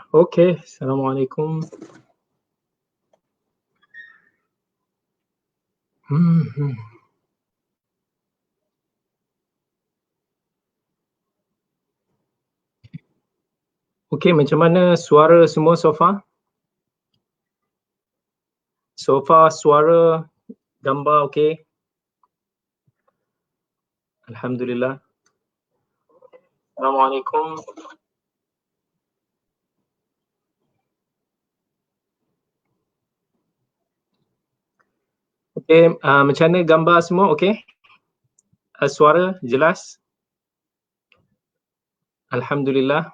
Okey, Assalamualaikum. Hmm. Okey, macam mana suara semua so far? So far suara, gambar okey? Alhamdulillah. Assalamualaikum. Okey, macam mana gambar semua okey? Suara jelas? Alhamdulillah.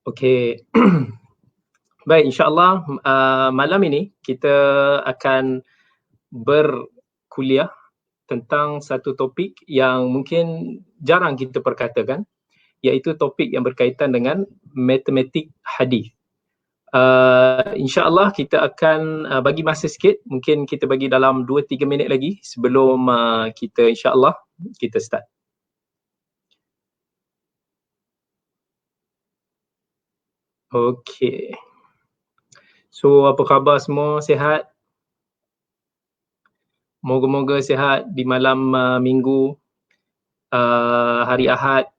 Okey. Baik, insya-Allah malam ini kita akan berkuliah tentang satu topik yang mungkin jarang kita perkatakan, iaitu topik yang berkaitan dengan matematik hadis. InsyaAllah kita akan bagi masa sikit, mungkin kita bagi dalam 2-3 minit lagi sebelum kita insyaAllah kita start. Okey. So apa khabar semua, sihat? Moga-moga sihat di malam minggu, hari Ahad,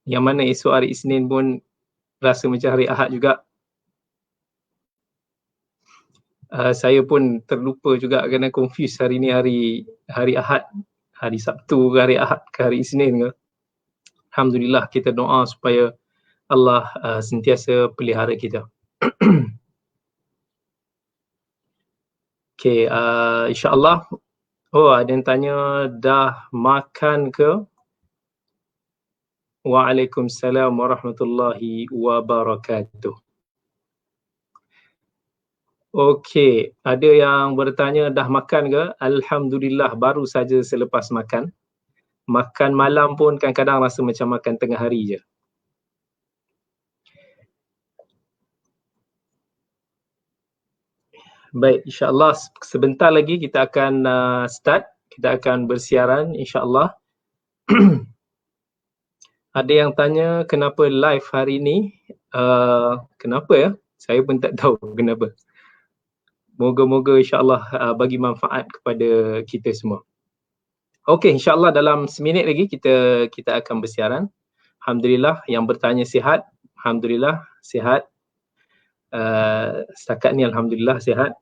yang mana esok hari Isnin pun rasa macam hari Ahad juga. Saya pun terlupa juga kerana confuse hari ni hari Ahad, hari Sabtu ke hari Ahad ke hari Isnin ke. Alhamdulillah, kita doa supaya Allah sentiasa pelihara kita. Okey, insya-Allah. Oh, ada yang tanya dah makan ke? Waalaikumsalam warahmatullahi wabarakatuh. Okey, ada yang bertanya dah makan ke? Alhamdulillah, baru saja selepas makan. Makan malam pun kadang-kadang rasa macam makan tengah hari je. Baik, insya-Allah sebentar lagi kita akan start. Kita akan bersiaran insya-Allah. Ada yang tanya kenapa live hari ni? Kenapa ya? Saya pun tak tahu kenapa. Moga-moga insya-Allah bagi manfaat kepada kita semua. Okey, insya-Allah dalam seminit lagi kita akan bersiaran. Alhamdulillah, yang bertanya sihat. Alhamdulillah sihat. Setakat ni alhamdulillah sihat.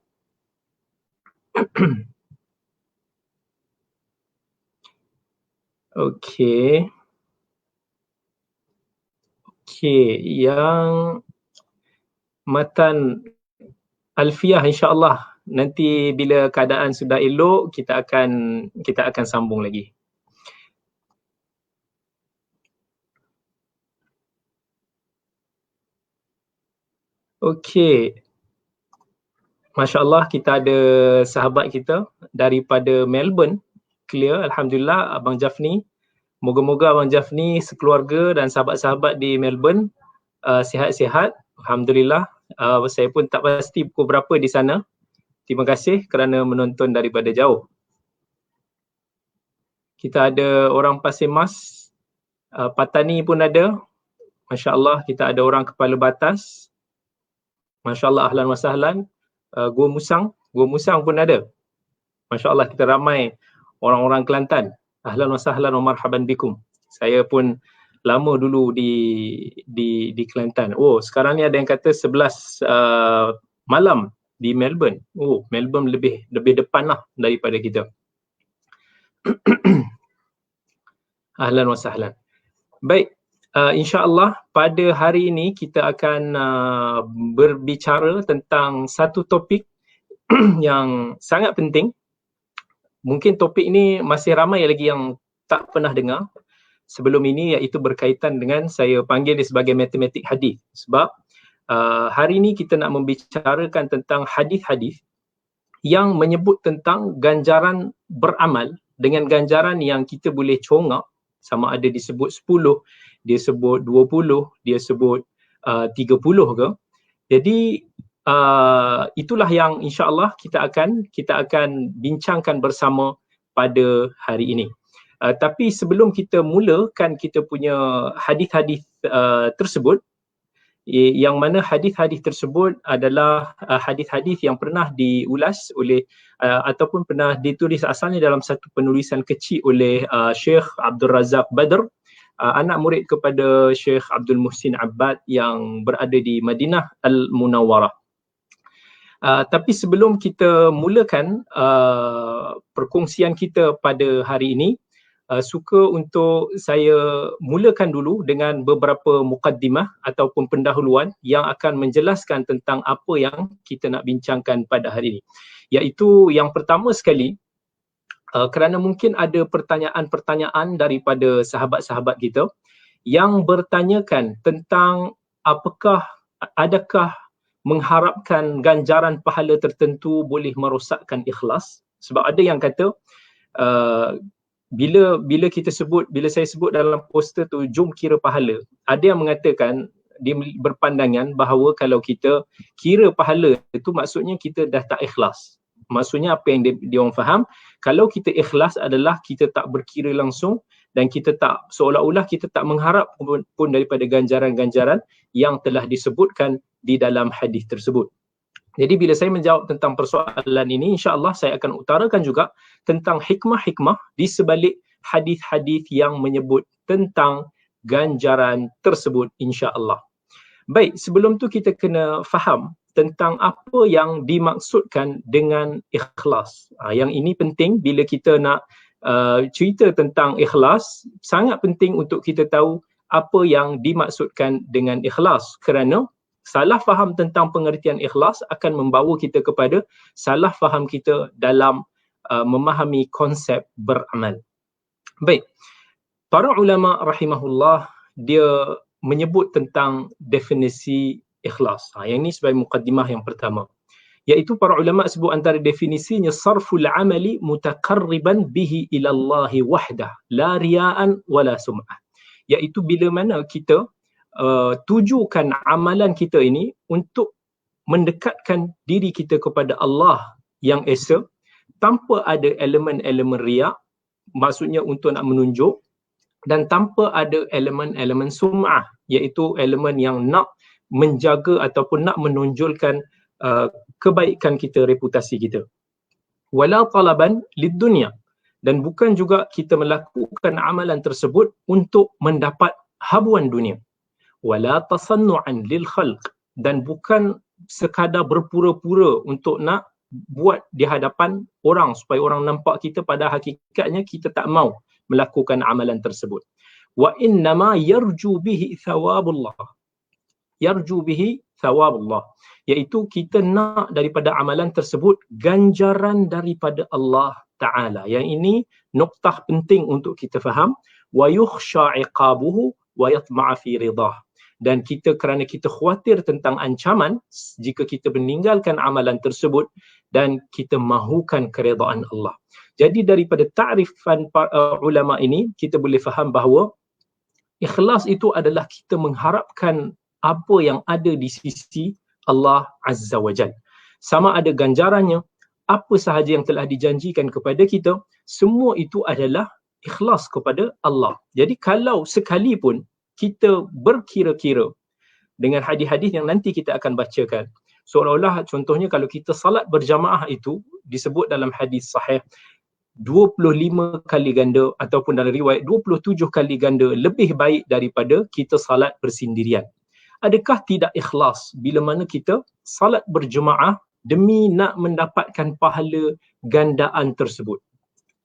Okey. Okey, yang matan alfiah insya-Allah nanti bila keadaan sudah elok kita akan sambung lagi. Okey. Masya-Allah, kita ada sahabat kita daripada Melbourne. Clear, alhamdulillah, Abang Jafni. Moga-moga Abang Jafni, sekeluarga dan sahabat-sahabat di Melbourne sihat-sihat. Alhamdulillah. Saya pun tak pasti pukul berapa di sana. Terima kasih kerana menonton daripada jauh. Kita ada orang Pasir Mas, Patani pun ada. Masya-Allah, kita ada orang Kepala Batas. Masya-Allah, ahlan wa sahlan. Gua Musang pun ada. Masya-Allah, kita ramai orang-orang Kelantan. Ahlan wa sahlan wa marhaban bikum. Saya pun lama dulu di Kelantan. Oh, sekarang ni ada yang kata 11 malam di Melbourne. Oh, Melbourne lebih depan lah daripada kita. Ahlan wa sahlan. Baik, insya-Allah pada hari ini kita akan berbicara tentang satu topik yang sangat penting. Mungkin topik ini masih ramai lagi yang tak pernah dengar sebelum ini, iaitu berkaitan dengan, saya panggil dia sebagai matematik hadis. Sebab hari ini kita nak membicarakan tentang hadis-hadis yang menyebut tentang ganjaran beramal dengan ganjaran yang kita boleh congak, sama ada disebut 10, dia sebut 20, dia sebut 30 ke. Jadi itulah yang insya-Allah kita akan bincangkan bersama pada hari ini. Tapi sebelum kita mulakan kita punya hadis-hadis tersebut, yang mana hadis-hadis tersebut adalah hadis-hadis yang pernah diulas oleh ataupun pernah ditulis asalnya dalam satu penulisan kecil oleh Syekh Abdul Razak Badr, anak murid kepada Syekh Abdul Muhsin Abbad yang berada di Madinah Al-Munawwarah. Tapi sebelum kita mulakan perkongsian kita pada hari ini, suka untuk saya mulakan dulu dengan beberapa mukaddimah ataupun pendahuluan yang akan menjelaskan tentang apa yang kita nak bincangkan pada hari ini. Iaitu yang pertama sekali, kerana mungkin ada pertanyaan-pertanyaan daripada sahabat-sahabat kita yang bertanyakan tentang adakah mengharapkan ganjaran pahala tertentu boleh merosakkan ikhlas. Sebab ada yang kata bila saya sebut dalam poster tu jom kira pahala, ada yang mengatakan dia berpandangan bahawa kalau kita kira pahala itu maksudnya kita dah tak ikhlas. Maksudnya apa yang dia orang faham, kalau kita ikhlas adalah kita tak berkira langsung dan kita tak, seolah-olah kita tak mengharap pun daripada ganjaran-ganjaran yang telah disebutkan di dalam hadis tersebut. Jadi bila saya menjawab tentang persoalan ini, insya-Allah saya akan utarakan juga tentang hikmah-hikmah di sebalik hadis-hadis yang menyebut tentang ganjaran tersebut, insya-Allah. Baik, sebelum tu kita kena faham tentang apa yang dimaksudkan dengan ikhlas. Yang ini penting bila kita nak cerita tentang ikhlas, sangat penting untuk kita tahu apa yang dimaksudkan dengan ikhlas, kerana salah faham tentang pengertian ikhlas akan membawa kita kepada salah faham kita dalam memahami konsep beramal. Baik, para ulama rahimahullah dia menyebut tentang definisi ikhlas. Yang ini sebagai mukaddimah yang pertama. Iaitu para ulama sebut antara definisinya sarful amali mutaqarriban bihi ila Allah wahdah la riya'an wala sum'ah. Iaitu bila mana kita tujukan amalan kita ini untuk mendekatkan diri kita kepada Allah yang esa tanpa ada elemen-elemen riak, maksudnya untuk nak menunjuk, dan tanpa ada elemen-elemen sum'ah, iaitu elemen yang nak menjaga ataupun nak menonjolkan kebaikan kita, reputasi kita. Wala talaban lid dunya, dan bukan juga kita melakukan amalan tersebut untuk mendapat habuan dunia. Wala tasannu'an lil khalq, dan bukan sekadar berpura-pura untuk nak buat di hadapan orang supaya orang nampak kita, pada hakikatnya kita tak mau melakukan amalan tersebut. Wa innama yarju bihi thawabullah. Yarju bihi thawabullah, iaitu kita nak daripada amalan tersebut ganjaran daripada Allah Ta'ala. Yang ini noktah penting untuk kita faham. Wa yukhsha iqabuhu wa yatma'a fi ridah. Dan kita, kerana kita khawatir tentang ancaman jika kita meninggalkan amalan tersebut dan kita mahukan keredaan Allah. Jadi daripada ta'rifan ulama ini kita boleh faham bahawa ikhlas itu adalah kita mengharapkan apa yang ada di sisi Allah Azza wa Jal. Sama ada ganjarannya, apa sahaja yang telah dijanjikan kepada kita, semua itu adalah ikhlas kepada Allah. Jadi kalau sekalipun kita berkira-kira dengan hadis-hadis yang nanti kita akan bacakan, seolah-olah contohnya kalau kita salat berjamaah itu disebut dalam hadis sahih 25 kali ganda ataupun dalam riwayat 27 kali ganda lebih baik daripada kita salat bersendirian. Adakah tidak ikhlas bila mana kita salat berjemaah demi nak mendapatkan pahala gandaan tersebut?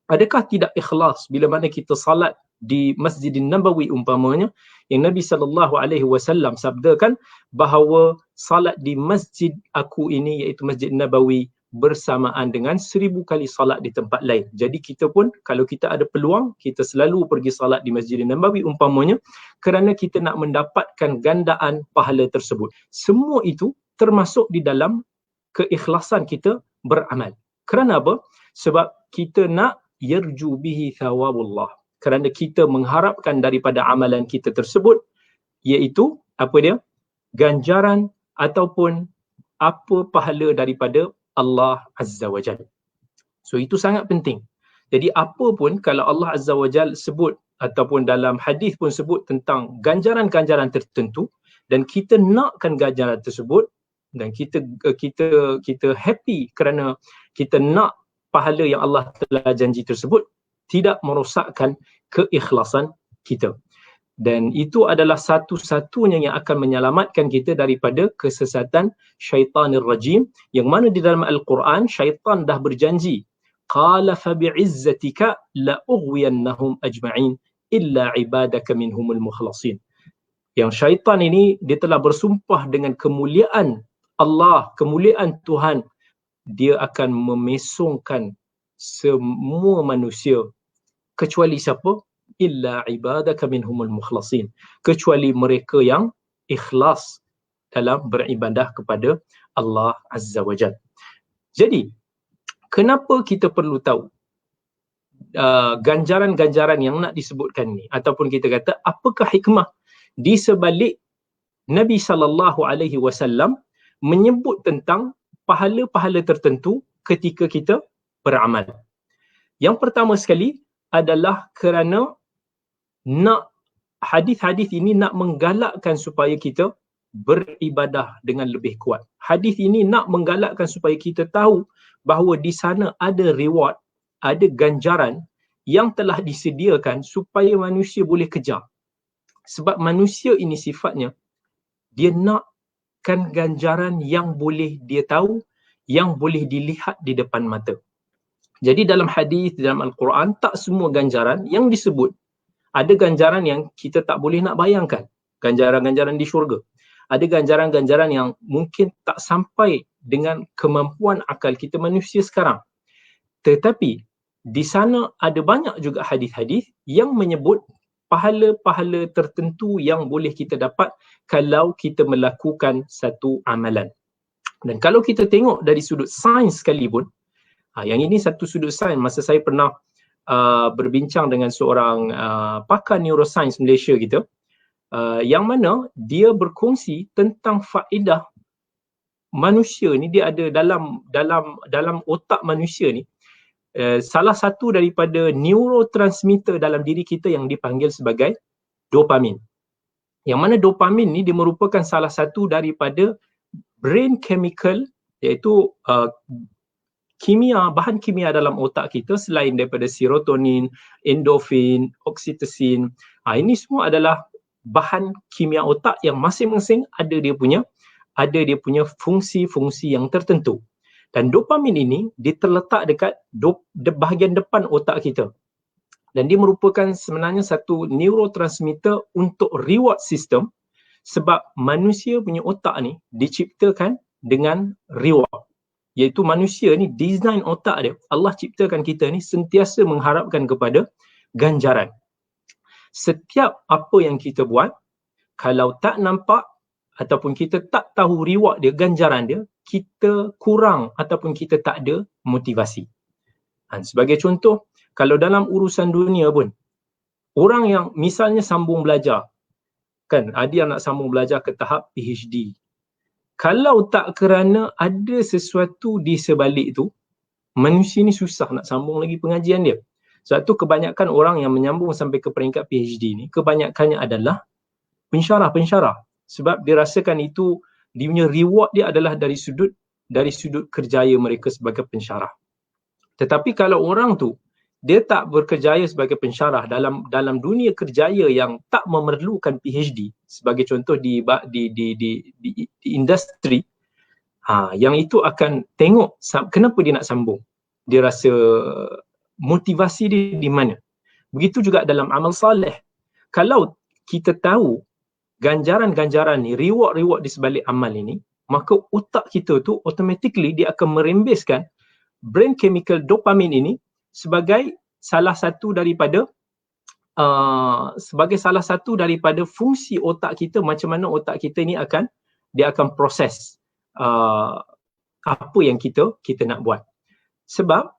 Adakah tidak ikhlas bila mana kita salat di Masjidin Nabawi umpamanya, yang Nabi SAW sabdakan bahawa salat di masjid aku ini, iaitu Masjid Nabawi, bersamaan dengan 1000 kali salat di tempat lain. Jadi kita pun kalau kita ada peluang, kita selalu pergi salat di Masjid Nabawi umpamanya, kerana kita nak mendapatkan gandaan pahala tersebut. Semua itu termasuk di dalam keikhlasan kita beramal. Kerana apa? Sebab kita nak yarju bihi thawabullah, kerana kita mengharapkan daripada amalan kita tersebut, iaitu apa dia? Ganjaran ataupun apa pahala daripada Allah Azza wa Jalla. So itu sangat penting. Jadi apa pun kalau Allah Azza wa Jal sebut ataupun dalam hadis pun sebut tentang ganjaran-ganjaran tertentu dan kita nakkan ganjaran tersebut dan kita happy kerana kita nak pahala yang Allah telah janji tersebut, tidak merosakkan keikhlasan kita. Dan itu adalah satu-satunya yang akan menyelamatkan kita daripada kesesatan syaitanir rajim, yang mana di dalam Al-Quran syaitan dah berjanji, qala fa bi'izzatika la ughwiyannahum ajma'in illa ibadaka minhumul mukhlasin. Yang syaitan ini dia telah bersumpah dengan kemuliaan Allah, kemuliaan Tuhan, dia akan memesongkan semua manusia kecuali siapa? Illa ibadaka minhumul mukhlasin, kecuali mereka yang ikhlas dalam beribadah kepada Allah Azza wa Jalla. Jadi kenapa kita perlu tahu ganjaran-ganjaran yang nak disebutkan ni, ataupun kita kata apakah hikmah di sebalik Nabi SAW menyebut tentang pahala-pahala tertentu ketika kita beramal. Yang pertama sekali adalah kerana nak hadis-hadis ini nak menggalakkan supaya kita beribadah dengan lebih kuat. Hadis ini nak menggalakkan supaya kita tahu bahawa di sana ada reward, ada ganjaran yang telah disediakan supaya manusia boleh kejar. Sebab manusia ini sifatnya dia nakkan ganjaran yang boleh dia tahu, yang boleh dilihat di depan mata. Jadi dalam hadis, dalam Al-Quran, tak semua ganjaran yang disebut. Ada ganjaran yang kita tak boleh nak bayangkan, ganjaran-ganjaran di syurga. Ada ganjaran-ganjaran yang mungkin tak sampai dengan kemampuan akal kita manusia sekarang. Tetapi di sana ada banyak juga hadis-hadis yang menyebut pahala-pahala tertentu yang boleh kita dapat kalau kita melakukan satu amalan. Dan kalau kita tengok dari sudut sains sekalipun, yang ini satu sudut sains, masa saya pernah berbincang dengan seorang pakar neuroscience Malaysia kita, yang mana dia berkongsi tentang faedah manusia ni. Dia ada dalam otak manusia ni salah satu daripada neurotransmitter dalam diri kita yang dipanggil sebagai dopamin. Yang mana dopamin ni dia merupakan salah satu daripada brain chemical, iaitu bahan kimia dalam otak kita selain daripada serotonin, endorfin, oksitosin. Ini semua adalah bahan kimia otak yang masing-masing ada dia punya fungsi-fungsi yang tertentu. Dan dopamin ini dia terletak dekat bahagian depan otak kita. Dan dia merupakan sebenarnya satu neurotransmitter untuk reward system, sebab manusia punya otak ni diciptakan dengan reward. Iaitu manusia ni, design otak dia, Allah ciptakan kita ni sentiasa mengharapkan kepada ganjaran. Setiap apa yang kita buat, kalau tak nampak ataupun kita tak tahu reward dia, ganjaran dia, kita kurang ataupun kita tak ada motivasi. Sebagai contoh, kalau dalam urusan dunia pun, orang yang misalnya sambung belajar, kan ada yang nak sambung belajar ke tahap PhD. Kalau tak kerana ada sesuatu di sebalik tu, manusia ni susah nak sambung lagi pengajian dia. Sebab tu kebanyakan orang yang menyambung sampai ke peringkat PhD ni, kebanyakannya adalah pensyarah. Sebab dia rasakan itu, dia punya reward dia adalah dari sudut kerjaya mereka sebagai pensyarah. Tetapi kalau orang tu, dia tak berkerjaya sebagai pensyarah dalam dunia kerjaya yang tak memerlukan PhD, sebagai contoh di industri, yang itu akan tengok kenapa dia nak sambung. Dia rasa motivasi dia di mana. Begitu juga dalam amal saleh. Kalau kita tahu ganjaran-ganjaran ni, reward-reward di sebalik amal ini, maka otak kita tu automatically dia akan merembeskan brain chemical dopamin ini sebagai salah satu daripada fungsi otak kita, macam mana otak kita ni akan proses apa yang kita nak buat. Sebab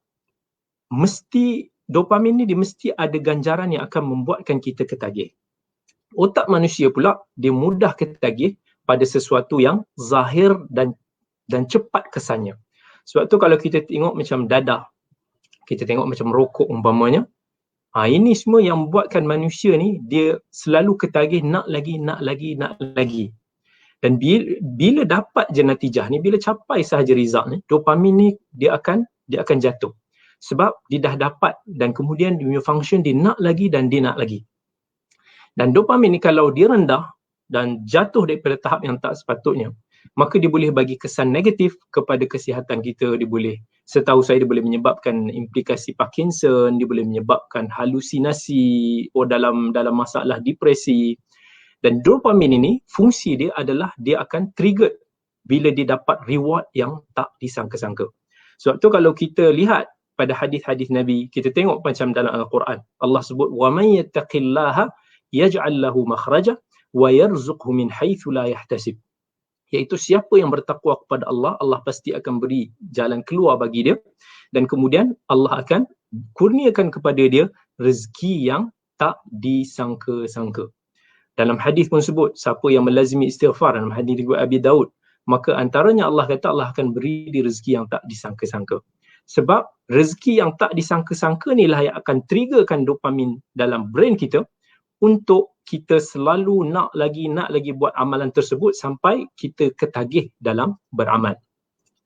mesti dopamin ni dia mesti ada ganjaran yang akan membuatkan kita ketagih. Otak manusia pula dia mudah ketagih pada sesuatu yang zahir dan cepat kesannya. Sebab tu kalau kita tengok macam dadah, Kita tengok macam rokok umpamanya. Ini semua yang buatkan manusia ni dia selalu ketagih nak lagi. Dan bila dapat je natijah ni, bila capai sahaja result ni, dopamin ni dia akan jatuh. Sebab dia dah dapat dan kemudian dia punya function dia nak lagi dan dia nak lagi. Dan dopamin ni kalau dia rendah dan jatuh daripada tahap yang tak sepatutnya, maka dia boleh bagi kesan negatif kepada kesihatan kita. Dia boleh, setahu saya, dia boleh menyebabkan implikasi Parkinson, dia boleh menyebabkan halusinasi dalam masalah depresi. Dan dopamin ini fungsi dia adalah dia akan trigger bila dia dapat reward yang tak disangka-sangka. Sebab tu kalau kita lihat pada hadis-hadis Nabi, kita tengok macam dalam Al-Quran, Allah sebut wa may yattaqillaha yaj'al lahu makhraja wa yarzuqhu min haitsu la yahtasib. Iaitu siapa yang bertakwa kepada Allah, Allah pasti akan beri jalan keluar bagi dia, dan kemudian Allah akan kurniakan kepada dia rezeki yang tak disangka-sangka. Dalam hadis pun sebut, siapa yang melazimi istighfar, dalam hadis riwayat Abi Daud, maka antaranya Allah kata Allah akan beri dia rezeki yang tak disangka-sangka. Sebab rezeki yang tak disangka-sangka ni lah yang akan triggerkan dopamin dalam brain kita untuk kita selalu nak lagi buat amalan tersebut sampai kita ketagih dalam beramal.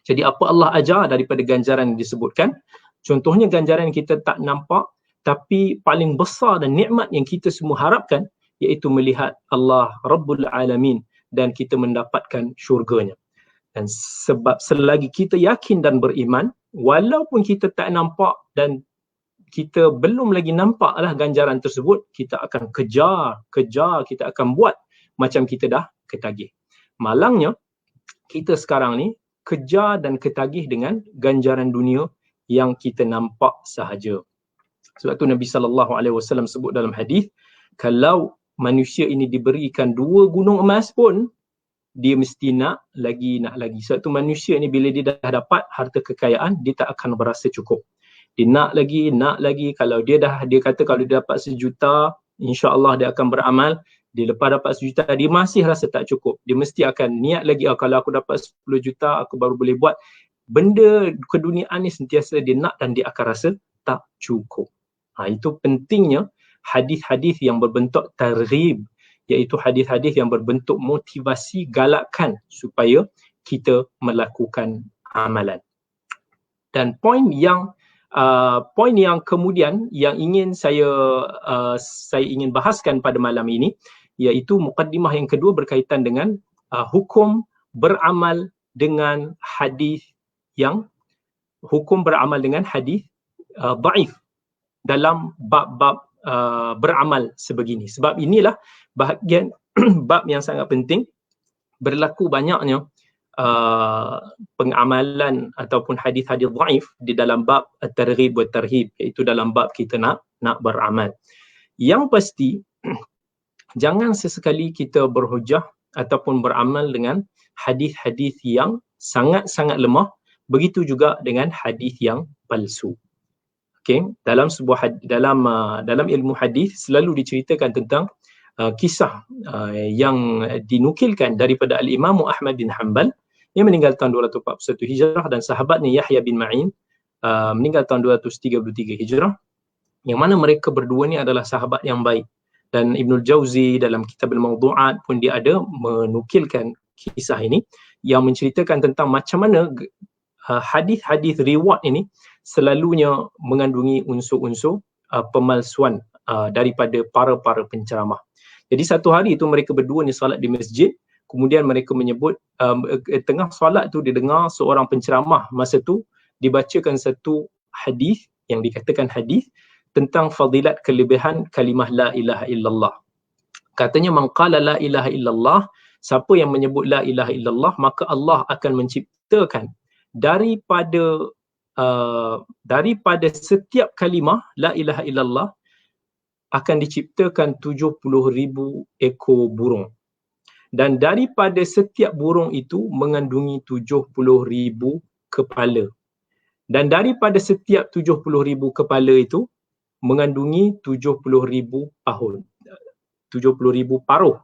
Jadi apa Allah ajar daripada ganjaran yang disebutkan, contohnya ganjaran yang kita tak nampak tapi paling besar dan nikmat yang kita semua harapkan, iaitu melihat Allah Rabbul Alamin dan kita mendapatkan syurganya. Dan sebab selagi kita yakin dan beriman, walaupun kita tak nampak dan kita belum lagi nampaklah ganjaran tersebut, kita akan kejar, kita akan buat macam kita dah ketagih. Malangnya, kita sekarang ni kejar dan ketagih dengan ganjaran dunia yang kita nampak sahaja. Sebab tu Nabi SAW sebut dalam hadis, kalau manusia ini diberikan 2 gunung emas pun, dia mesti nak lagi. Sebab tu manusia ni bila dia dah dapat harta kekayaan, dia tak akan berasa cukup. Dia nak lagi. Kalau dia kata kalau dia dapat 1 juta, insya-Allah dia akan beramal. Dia lepas dapat 1 juta, dia masih rasa tak cukup. Dia mesti akan niat lagi, kalau aku dapat 10 juta, aku baru boleh buat. Benda keduniaan ni sentiasa dia nak dan dia akan rasa tak cukup. Itu pentingnya hadis-hadis yang berbentuk targhib, iaitu hadis-hadis yang berbentuk motivasi, galakan supaya kita melakukan amalan. Dan poin yang kemudian yang ingin saya ingin bahaskan pada malam ini, iaitu mukaddimah yang kedua berkaitan dengan hukum beramal dengan hadis dhaif dalam bab-bab beramal sebegini. Sebab inilah bahagian bab yang sangat penting. Berlaku banyaknya pengamalan ataupun hadis-hadis dhaif di dalam bab at-targhib wa tarhib, iaitu dalam bab kita nak beramal. Yang pasti jangan sesekali kita berhujah ataupun beramal dengan hadis-hadis yang sangat-sangat lemah, begitu juga dengan hadis yang palsu. Okay, dalam ilmu hadis selalu diceritakan tentang kisah yang dinukilkan daripada Al-Imam Ahmad bin Hanbal yang meninggal tahun 241 Hijrah, dan sahabatnya Yahya bin Ma'in meninggal tahun 233 Hijrah, yang mana mereka berdua ni adalah sahabat yang baik. Dan Ibnul Jauzi dalam kitab Al-Mawdu'at pun dia ada menukilkan kisah ini yang menceritakan tentang macam mana hadis-hadis riwayat ini selalunya mengandungi unsur-unsur pemalsuan daripada para penceramah. Jadi satu hari itu mereka berdua ni solat di masjid, kemudian mereka menyebut tengah solat tu dia dengar seorang penceramah masa tu dibacakan satu hadis yang dikatakan hadis tentang fadilat kelebihan kalimah la ilaha illallah. Katanya man qala la ilaha illallah, siapa yang menyebut la ilaha illallah, maka Allah akan menciptakan daripada setiap kalimah la ilaha illallah akan diciptakan 70,000 ekor burung. Dan daripada setiap burung itu mengandungi 70,000 kepala. Dan daripada setiap 70,000 kepala itu mengandungi 70,000 paruh.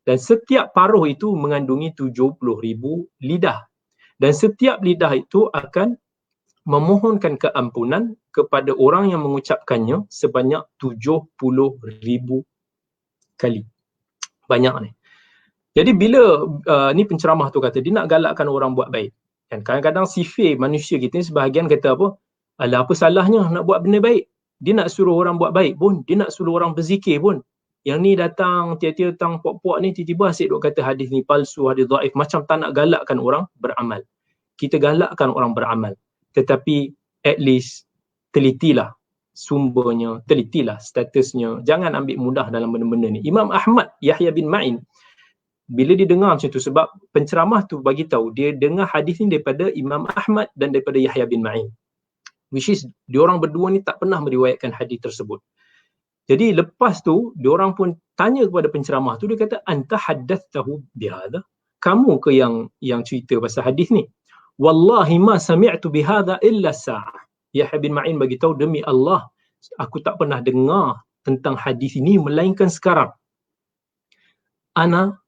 Dan setiap paruh itu mengandungi 70,000 lidah. Dan setiap lidah itu akan memohonkan keampunan kepada orang yang mengucapkannya sebanyak 70,000 kali. Banyak ni. Jadi bila ni penceramah tu kata dia nak galakkan orang buat baik. Dan kadang-kadang sifir manusia kita ni sebahagian kata apa? Alah, apa salahnya nak buat benda baik? Dia nak suruh orang buat baik pun, dia nak suruh orang berzikir pun. Yang ni datang tiba-tiba datang puak-puak ni tiba-tiba asyik duk kata hadis ni palsu, hadis dhaif, macam tak nak galakkan orang beramal. Kita galakkan orang beramal. Tetapi at least telitilah sumbernya, telitilah statusnya. Jangan ambil mudah dalam benda-benda ni. Imam Ahmad Yahya bin Ma'in bila dia dengar macam tu, sebab penceramah tu bagi tahu dia dengar hadis ni daripada Imam Ahmad dan daripada Yahya bin Ma'in. Which is diorang berdua ni tak pernah meriwayatkan hadis tersebut. Jadi lepas tu diorang pun tanya kepada penceramah tu, dia kata anta haddatsahu bihadha? Kamu ke yang cerita pasal hadis ni? Wallahi ma sami'tu bihadha illa sa'ah. Yahya bin Ma'in bagi tahu, demi Allah aku tak pernah dengar tentang hadis ini melainkan sekarang. Ana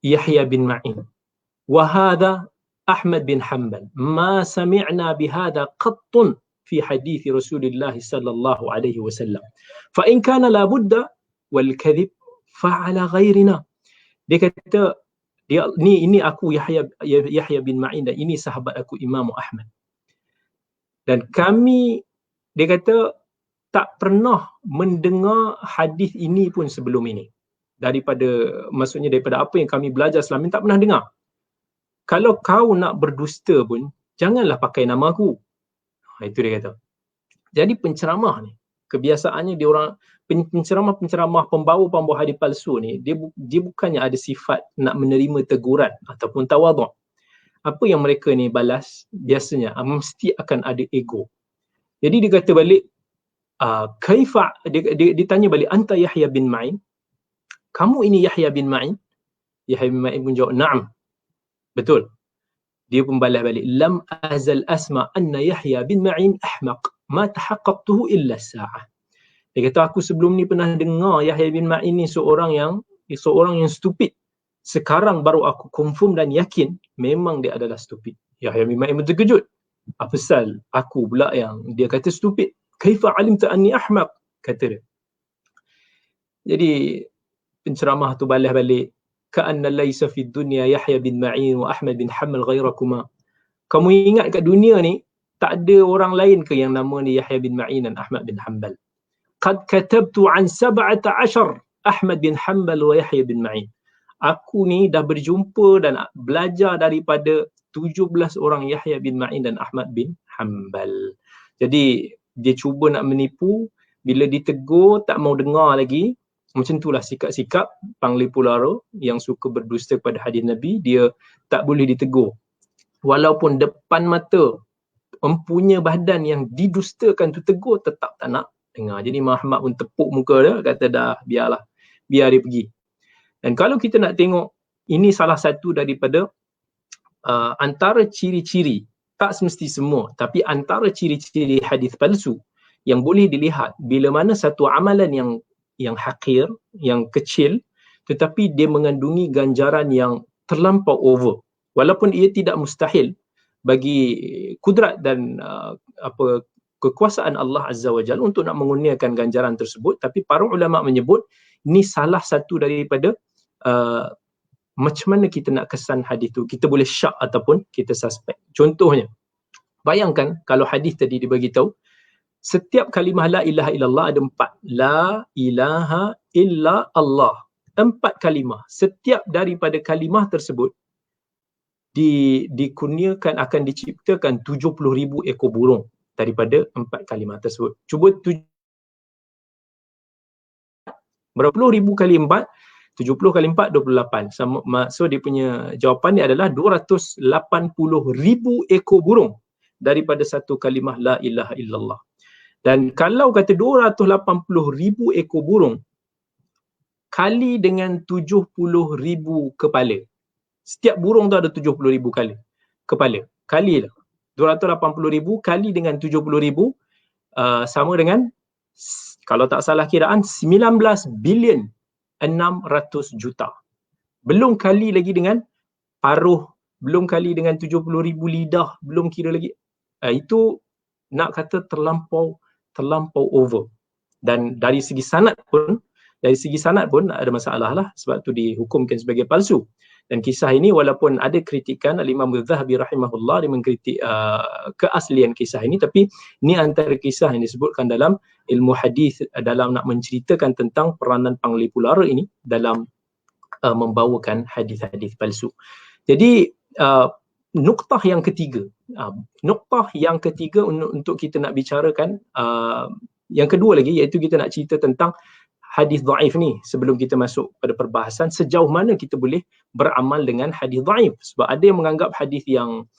Yahya bin Ma'in wa hadha Ahmad bin Hanbal ma sami'na bihadha qattun fi hadis Rasulullah sallallahu alaihi wasallam. Fa in kana la budda wal kadhib fa ala ghairina. Dia kata ini aku Yahya bin Ma'in dan ini sahabat aku Imam Ahmad. Dan kami, dia kata, tak pernah mendengar hadis ini pun sebelum ini. Maksudnya daripada apa yang kami belajar selama ini tak pernah dengar. Kalau kau nak berdusta pun, janganlah pakai nama aku. Itu dia kata. Jadi penceramah ni, kebiasaannya dia orang, penceramah-penceramah pembawa hadis palsu ni, dia bukannya ada sifat nak menerima teguran ataupun tawaduk. Apa yang mereka ni balas, biasanya mesti akan ada ego. Jadi dia kata balik, kaifa, dia tanya balik, anta Yahya bin Ma'in? Kamu ini Yahya bin Ma'in? Yahya bin Ma'in pun jawab, na'am. Betul. Dia pun balas balik, lam azal asma anna Yahya bin Ma'in ahmaq, ma tahaqqaqtuhu illa sa'ah. Dia kata aku sebelum ni pernah dengar Yahya bin Ma'in ni seorang yang stupid. Sekarang baru aku confirm dan yakin memang dia adalah stupid. Yahya bin Ma'in terkejut. Apa pasal aku pula yang dia kata stupid? Kaifa alimta anni ahmaq? Kata dia. Jadi penceramah tu balas balik, ka'anna laysa fid dunya Yahya bin Ma'in wa Ahmad bin Hanbal ghairakuma. Kamu ingat kat dunia ni tak ada orang lain ke yang nama ni Yahya bin Ma'in dan Ahmad bin Hanbal? Qad katabtu an 17 Ahmad bin Hanbal wa Yahya bin Ma'in. Aku ni dah berjumpa dan belajar daripada 17 orang Yahya bin Ma'in dan Ahmad bin Hanbal. Jadi dia cuba nak menipu, bila ditegur tak mau dengar lagi. Macam itulah sikap-sikap Panglipularo yang suka berdusta kepada hadis Nabi, dia tak boleh ditegur. Walaupun depan mata mempunyai badan yang didustakan tu tegur, tetap tak nak dengar. Jadi Muhammad pun tepuk muka dia, kata dah biarlah, biar dia pergi. Dan kalau kita nak tengok, ini salah satu daripada antara ciri-ciri, tak semesti semua, tapi antara ciri-ciri hadis palsu yang boleh dilihat bila mana satu amalan yang hakir, yang kecil, tetapi dia mengandungi ganjaran yang terlampau over. Walaupun ia tidak mustahil bagi kudrat dan kekuasaan Allah Azza wa Jalla untuk nak mengurniakan ganjaran tersebut, tapi para ulama menyebut ini salah satu daripada macam mana kita nak kesan hadis tu. Kita boleh syak ataupun kita suspek. Contohnya, bayangkan kalau hadis tadi dibagi tahu setiap kalimah la ilaha illallah ada 4. La ilaha illa Allah. 4 kalimah. Setiap daripada kalimah tersebut dikurniakan, akan diciptakan 70,000 ekor burung daripada 4 kalimah tersebut. Cuba berapa puluh ribu kali 4? 70 kali 4, 28. So dia punya jawapan ni adalah 280,000 ekor burung daripada satu kalimah la ilaha illallah. Dan kalau kata 280,000 ekor burung kali dengan 70,000 kepala. Setiap burung tu ada 70,000 kepala. Kalilah. 280,000 kali dengan 70,000 sama dengan, kalau tak salah kiraan, 19 bilion 600 juta. Belum kali lagi dengan paruh, belum kali dengan 70,000 lidah, belum kira lagi. Itu nak kata terlampau terlampau over. Dan dari segi sanad pun ada masalah lah, sebab tu dihukumkan sebagai palsu. Dan kisah ini walaupun ada kritikan, Al-Imam Az-Zahabi rahimahullah dia mengkritik keaslian kisah ini, tapi ni antara kisah yang disebutkan dalam ilmu hadis dalam nak menceritakan tentang peranan Panglipu Lara ini dalam membawakan hadis-hadis palsu. Jadi nuktah yang ketiga untuk kita nak bicarakan, yang kedua lagi, iaitu kita nak cerita tentang hadis dhaif ni sebelum kita masuk pada perbahasan sejauh mana kita boleh beramal dengan hadis dhaif. Sebab ada yang menganggap hadis yang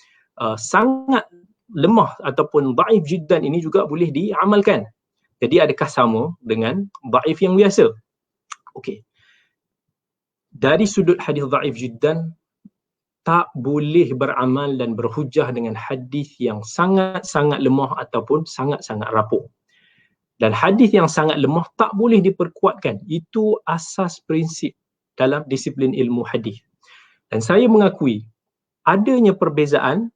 sangat lemah ataupun dhaif jiddan ini juga boleh diamalkan. Jadi adakah sama dengan dhaif yang biasa? Okey. Dari sudut hadis dhaif jiddan, tak boleh beramal dan berhujah dengan hadis yang sangat-sangat lemah ataupun sangat-sangat rapuh. Dan hadis yang sangat lemah tak boleh diperkuatkan. Itu asas prinsip dalam disiplin ilmu hadis. Dan saya mengakui adanya perbezaan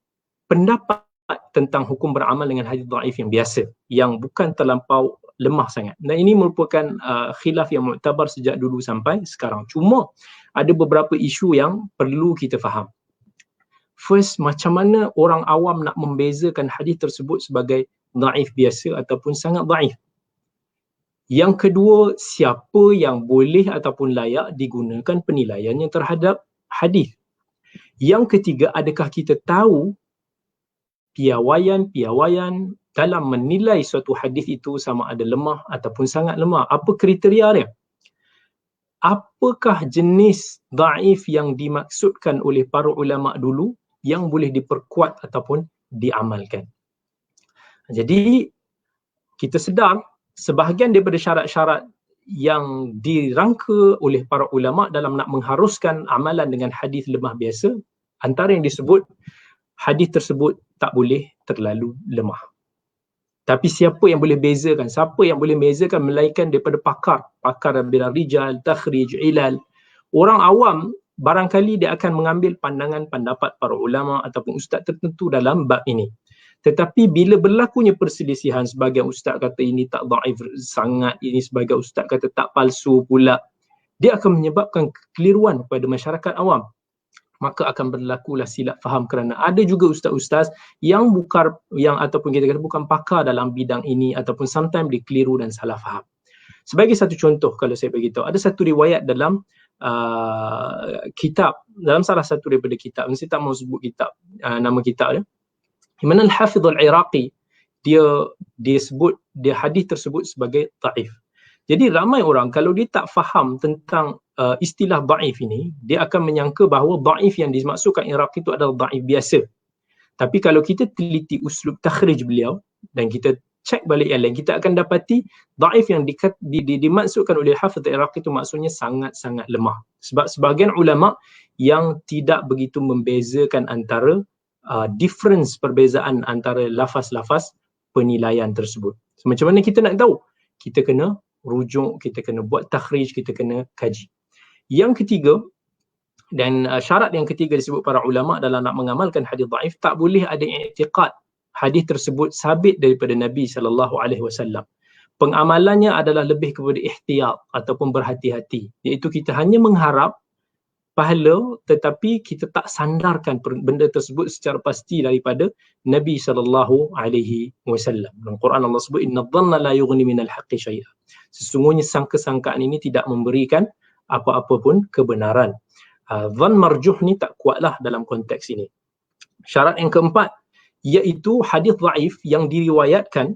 pendapat tentang hukum beramal dengan hadis dhaif yang biasa, yang bukan terlampau lemah sangat. Dan ini merupakan khilaf yang muktabar sejak dulu sampai sekarang. Cuma ada beberapa isu yang perlu kita faham. First, macam mana orang awam nak membezakan hadis tersebut sebagai dhaif biasa ataupun sangat dhaif. Yang kedua, siapa yang boleh ataupun layak digunakan penilaiannya terhadap hadis. Yang ketiga, adakah kita tahu piawaian dalam menilai suatu hadis itu sama ada lemah ataupun sangat lemah? Apa kriteria dia? Apakah jenis dhaif yang dimaksudkan oleh para ulama dulu yang boleh diperkuat ataupun diamalkan? Jadi kita sedar sebahagian daripada syarat-syarat yang dirangka oleh para ulama dalam nak mengharuskan amalan dengan hadis lemah biasa, antara yang disebut hadis tersebut tak boleh terlalu lemah. Tapi siapa yang boleh bezakan? Siapa yang boleh bezakan melainkan daripada pakar bila rijal, takhrij, ilal. Orang awam barangkali dia akan mengambil pandangan pendapat para ulama ataupun ustaz tertentu dalam bab ini. Tetapi bila berlakunya perselisihan, sebagian ustaz kata ini tak dhaif sangat, ini sebagai ustaz kata tak palsu pula, dia akan menyebabkan kekeliruan kepada masyarakat awam. Maka akan berlakulah silap faham, kerana ada juga ustaz-ustaz yang ataupun kita kata bukan pakar dalam bidang ini, ataupun sometimes dia keliru dan salah faham. Sebagai satu contoh, kalau saya beritahu, ada satu riwayat dalam kitab, dalam salah satu daripada kitab, saya tak mau sebut kitab, nama kitab dia, di mana Al-Hafidh Al-Iraqi dia sebut dia hadis tersebut sebagai dhaif. Jadi ramai orang kalau dia tak faham tentang istilah dhaif ini, dia akan menyangka bahawa dhaif yang dimaksudkan Iraqi itu adalah dhaif biasa. Tapi kalau kita teliti uslub takhrij beliau dan kita cek balik yang lain, kita akan dapati dhaif yang dimaksudkan oleh Hafidh Al-Iraqi itu maksudnya sangat-sangat lemah. Sebab sebahagian ulama yang tidak begitu membezakan antara perbezaan antara lafaz-lafaz penilaian tersebut. So, macam mana kita nak tahu? Kita kena rujuk, kita kena buat takhrij, kita kena kaji. Yang ketiga, dan syarat yang ketiga disebut para ulama dalam nak mengamalkan hadis dhaif, tak boleh ada i'tiqad hadis tersebut sabit daripada Nabi SAW. Pengamalannya adalah lebih kepada ihtiyat ataupun berhati-hati, iaitu kita hanya mengharap pahala tetapi kita tak sandarkan benda tersebut secara pasti daripada Nabi SAW. Dalam Quran Allah sebut inna-dhanna la yughni minal haqqi syai'a. Sesungguhnya sangka-sangkaan ini tidak memberikan apa-apa pun kebenaran. Dhann marjuh ni tak kuatlah dalam konteks ini. Syarat yang keempat iaitu hadis dhaif yang diriwayatkan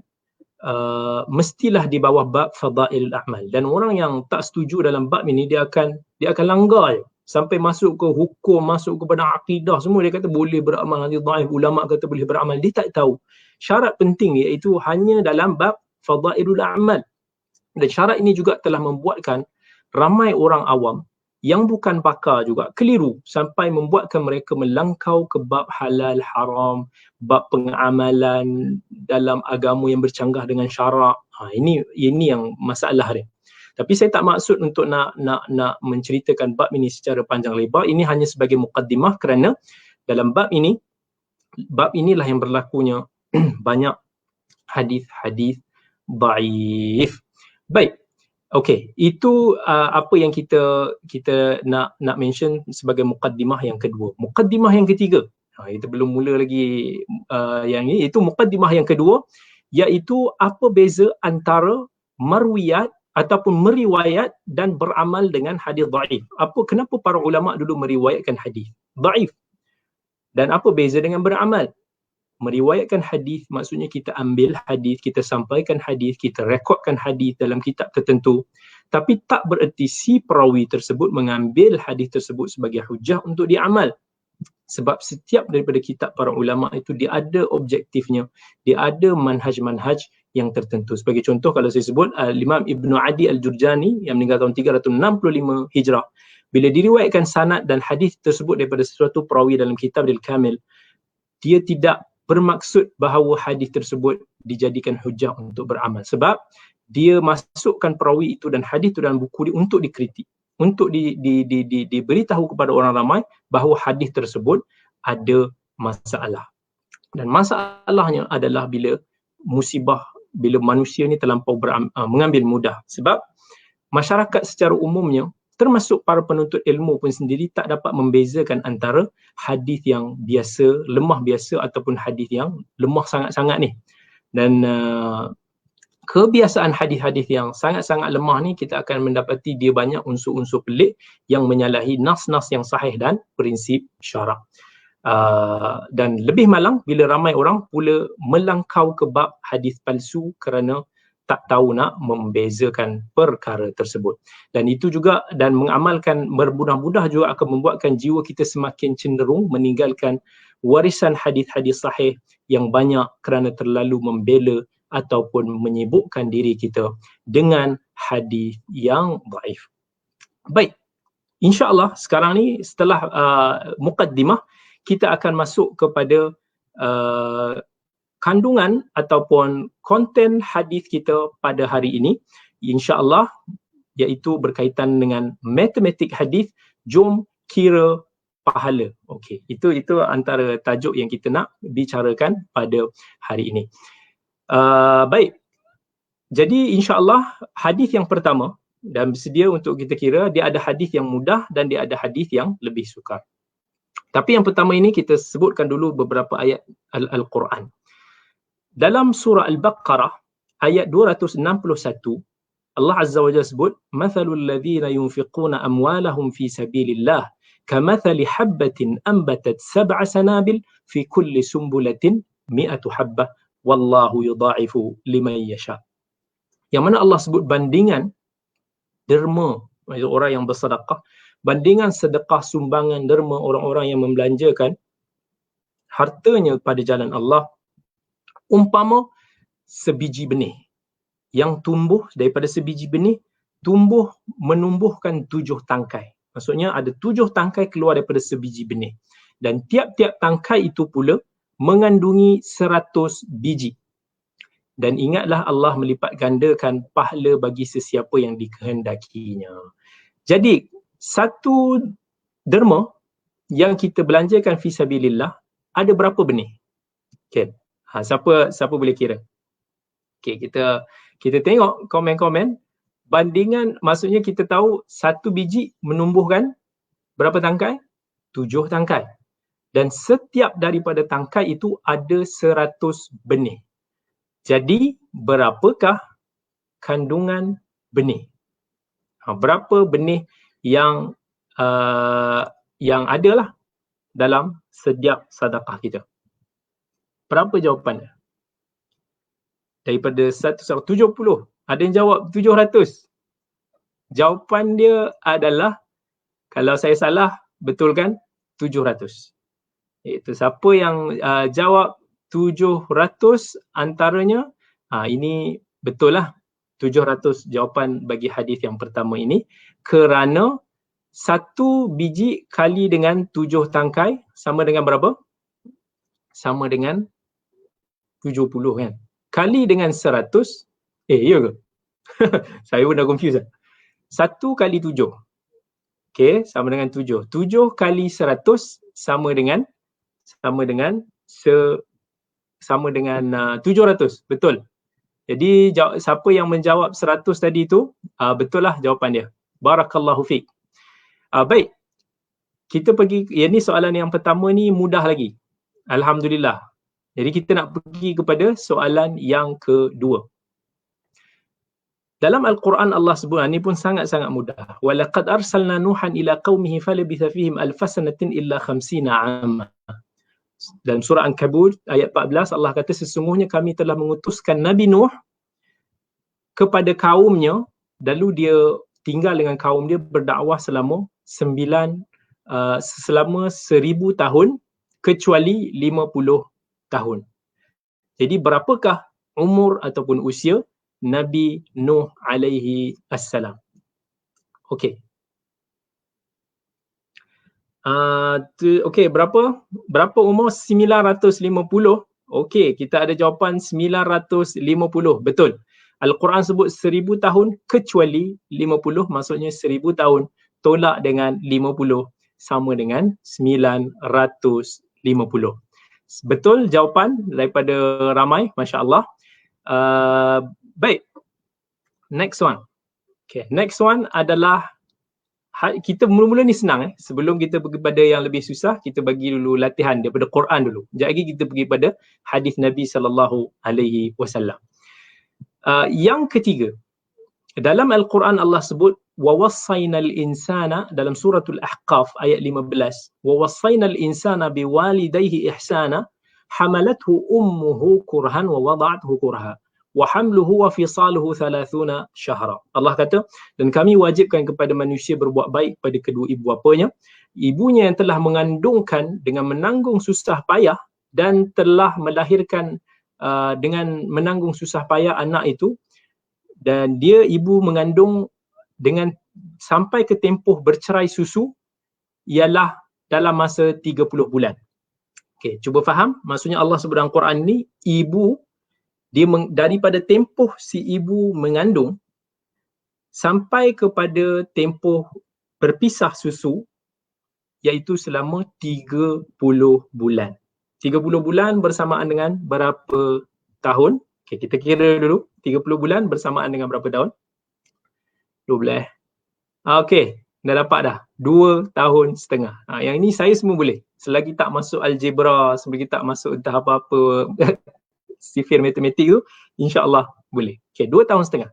mestilah di bawah bab fadailul a'mal, dan orang yang tak setuju dalam bab ini dia akan langgar sampai masuk ke hukum, masuk kepada akidah semua. Dia kata boleh beramal hadis dhaif, ulama kata boleh beramal. Dia tak tahu syarat penting iaitu hanya dalam bab fadailul a'mal. Dan syarat ini juga telah membuatkan ramai orang awam yang bukan pakar juga keliru sampai membuatkan mereka melangkau ke bab halal haram, bab pengamalan dalam agama yang bercanggah dengan syarak. Ini yang masalah dia. Tapi saya tak maksud untuk nak menceritakan bab ini secara panjang lebar. Ini hanya sebagai mukaddimah, kerana dalam bab inilah yang berlakunya banyak hadis-hadis dhaif. Baik. Okey, itu apa yang kita nak mention sebagai muqaddimah yang kedua. Muqaddimah yang ketiga. Kita belum mula lagi yang ini, itu muqaddimah yang kedua, iaitu apa beza antara marwiyat ataupun meriwayat dan beramal dengan hadis dhaif. Kenapa para ulama dulu meriwayatkan hadis dhaif? Dan apa beza dengan beramal? Meriwayatkan hadis maksudnya kita ambil hadis, kita sampaikan hadis, kita rekodkan hadis dalam kitab tertentu, tapi tak bererti si perawi tersebut mengambil hadis tersebut sebagai hujah untuk diamal. Sebab setiap daripada kitab para ulama itu dia ada objektifnya, dia ada manhaj-manhaj yang tertentu. Sebagai contoh, kalau saya sebut Imam Ibn Adi Al-Jurjani yang meninggal tahun 365 Hijrah, bila diriwayatkan sanad dan hadis tersebut daripada sesuatu perawi dalam kitab Al-Kamil, dia tidak bermaksud bahawa hadis tersebut dijadikan hujah untuk beramal, sebab dia masukkan perawi itu dan hadis itu dalam buku dia untuk dikritik, untuk diberitahu kepada orang ramai bahawa hadis tersebut ada masalah. Dan masalahnya adalah bila musibah, bila manusia ni terlampau mengambil mudah. Sebab masyarakat secara umumnya, termasuk para penuntut ilmu pun sendiri, tak dapat membezakan antara hadis yang biasa, lemah biasa ataupun hadis yang lemah sangat-sangat ni. Dan kebiasaan hadis-hadis yang sangat-sangat lemah ni, kita akan mendapati dia banyak unsur-unsur pelik yang menyalahi nas-nas yang sahih dan prinsip syarak. Dan lebih malang bila ramai orang pula melangkau ke bab hadis palsu kerana tak tahu nak membezakan perkara tersebut. Dan itu juga, dan mengamalkan bermudah-mudah juga akan membuatkan jiwa kita semakin cenderung meninggalkan warisan hadis-hadis sahih yang banyak kerana terlalu membela ataupun menyibukkan diri kita dengan hadis yang dhaif. Baik, insya-Allah sekarang ni setelah muqaddimah, kita akan masuk kepada kandungan ataupun konten hadis kita pada hari ini, insya-Allah, iaitu berkaitan dengan matematik hadis. Jom kira pahala. Okey, itu antara tajuk yang kita nak bicarakan pada hari ini. Baik. Jadi insya-Allah hadis yang pertama, dan bersedia untuk kita kira, dia ada hadis yang mudah dan dia ada hadis yang lebih sukar. Tapi yang pertama ini kita sebutkan dulu beberapa ayat Al-Quran. Dalam surah Al-Baqarah ayat 261, Allah Azza wa Jalla sebut, "Mathalul ladzina yunfiquna amwalahum fi sabilillah kamathali habbatin anbatat sab'a sanabil fi kulli sumbulatin mi'atu habbah wallahu yudha'ifu liman yasha." Yang mana Allah sebut bandingan derma orang yang bersedekah, bandingan sedekah, sumbangan, derma orang-orang yang membelanjakan hartanya pada jalan Allah, umpama sebiji benih yang tumbuh daripada sebiji benih, tumbuh menumbuhkan 7 tangkai. Maksudnya ada 7 tangkai keluar daripada sebiji benih. Dan tiap-tiap tangkai itu pula mengandungi 100 biji. Dan ingatlah Allah melipat gandakan pahala bagi sesiapa yang dikehendakinya. Jadi, satu derma yang kita belanjakan fi sabilillah ada berapa benih? Okay. Siapa boleh kira? Okay, kita tengok komen-komen. Bandingan, maksudnya kita tahu satu biji menumbuhkan berapa tangkai? 7 tangkai. Dan setiap daripada tangkai itu ada 100 benih. Jadi, berapakah kandungan benih? Berapa benih yang adalah dalam setiap sedekah kita? Berapa jawapannya? Daripada 170, ada yang jawab 700. Jawapan dia adalah, kalau saya salah, betul kan? 700. Iaitu siapa yang jawab 700 antaranya, ini betul lah, 700 jawapan bagi hadis yang pertama ini, kerana satu biji kali dengan 7 tangkai sama dengan berapa? Sama dengan 70 kan? Kali dengan 100, ya ke? Saya pun dah confuse lah. 1 kali 7. Okay, sama dengan 7. 7 kali 100 sama dengan 700. Betul. Jadi siapa yang menjawab 100 tadi tu, betul lah jawapan dia. Barakallahu fiik. Baik. Kita pergi, ni soalan yang pertama ni mudah lagi. Alhamdulillah. Jadi kita nak pergi kepada soalan yang kedua. Dalam Al-Quran Allah sebut, ni pun sangat-sangat mudah. Walaqad arsalna Nuhan ila qaumihi falabitha fihim alfasanatin illa 50 'amma. Dalam surah Ankabut ayat 14 Allah kata sesungguhnya kami telah mengutuskan Nabi Nuh kepada kaumnya, lalu dia tinggal dengan kaum dia berdakwah selama 1000 tahun kecuali 50 tahun. Jadi berapakah umur ataupun usia Nabi Nuh alaihi assalam? Okey. Okey, berapa umur? 950. Okey, kita ada jawapan 950. Betul. Al-Quran sebut 1000 tahun kecuali 50, maksudnya 1000 tahun tolak dengan 50 sama dengan 950. Betul jawapan daripada ramai, masya-Allah. Baik. Next one. Okay, next one adalah kita mula-mula ni senang. Sebelum kita pergi pada yang lebih susah, kita bagi dulu latihan daripada Quran dulu. Sekejap lagi kita pergi pada hadis Nabi SAW. Yang ketiga, dalam Al-Quran Allah sebut وَوَصَّيْنَا الْإِنسَانَ dalam suratul Ahqaf ayat 15. وَوَصَّيْنَا الْإِنسَانَ بِوَالِدَيْهِ إِحْسَانًا حَمَلَتْهُ أُمُّهُ كُرْهًا وَوَضَعَتْهُ كُرْهًا وَحَمْلُهُ وَفِصَالُهُ 30 شهرا. Allah kata, dan kami wajibkan kepada manusia berbuat baik pada kedua ibu bapanya, ibunya yang telah mengandungkan dengan menanggung susah payah dan telah melahirkan dengan menanggung susah payah anak itu, dan dia ibu mengandung dengan sampai ke tempoh bercerai susu ialah dalam masa 30 bulan. Okey, cuba faham. Maksudnya Allah sebut dalam Quran ni, ibu dia daripada tempoh si ibu mengandung sampai kepada tempoh berpisah susu, iaitu selama 30 bulan. 30 bulan bersamaan dengan berapa tahun? Okay, kita kira dulu. 30 bulan bersamaan dengan berapa tahun? 12. Okey, dah dapat dah. 2 tahun setengah. Yang ini saya semua boleh. Selagi tak masuk algebra, selagi tak masuk entah apa-apa sifir matematik tu, insya-Allah boleh. Okey, 2 tahun setengah.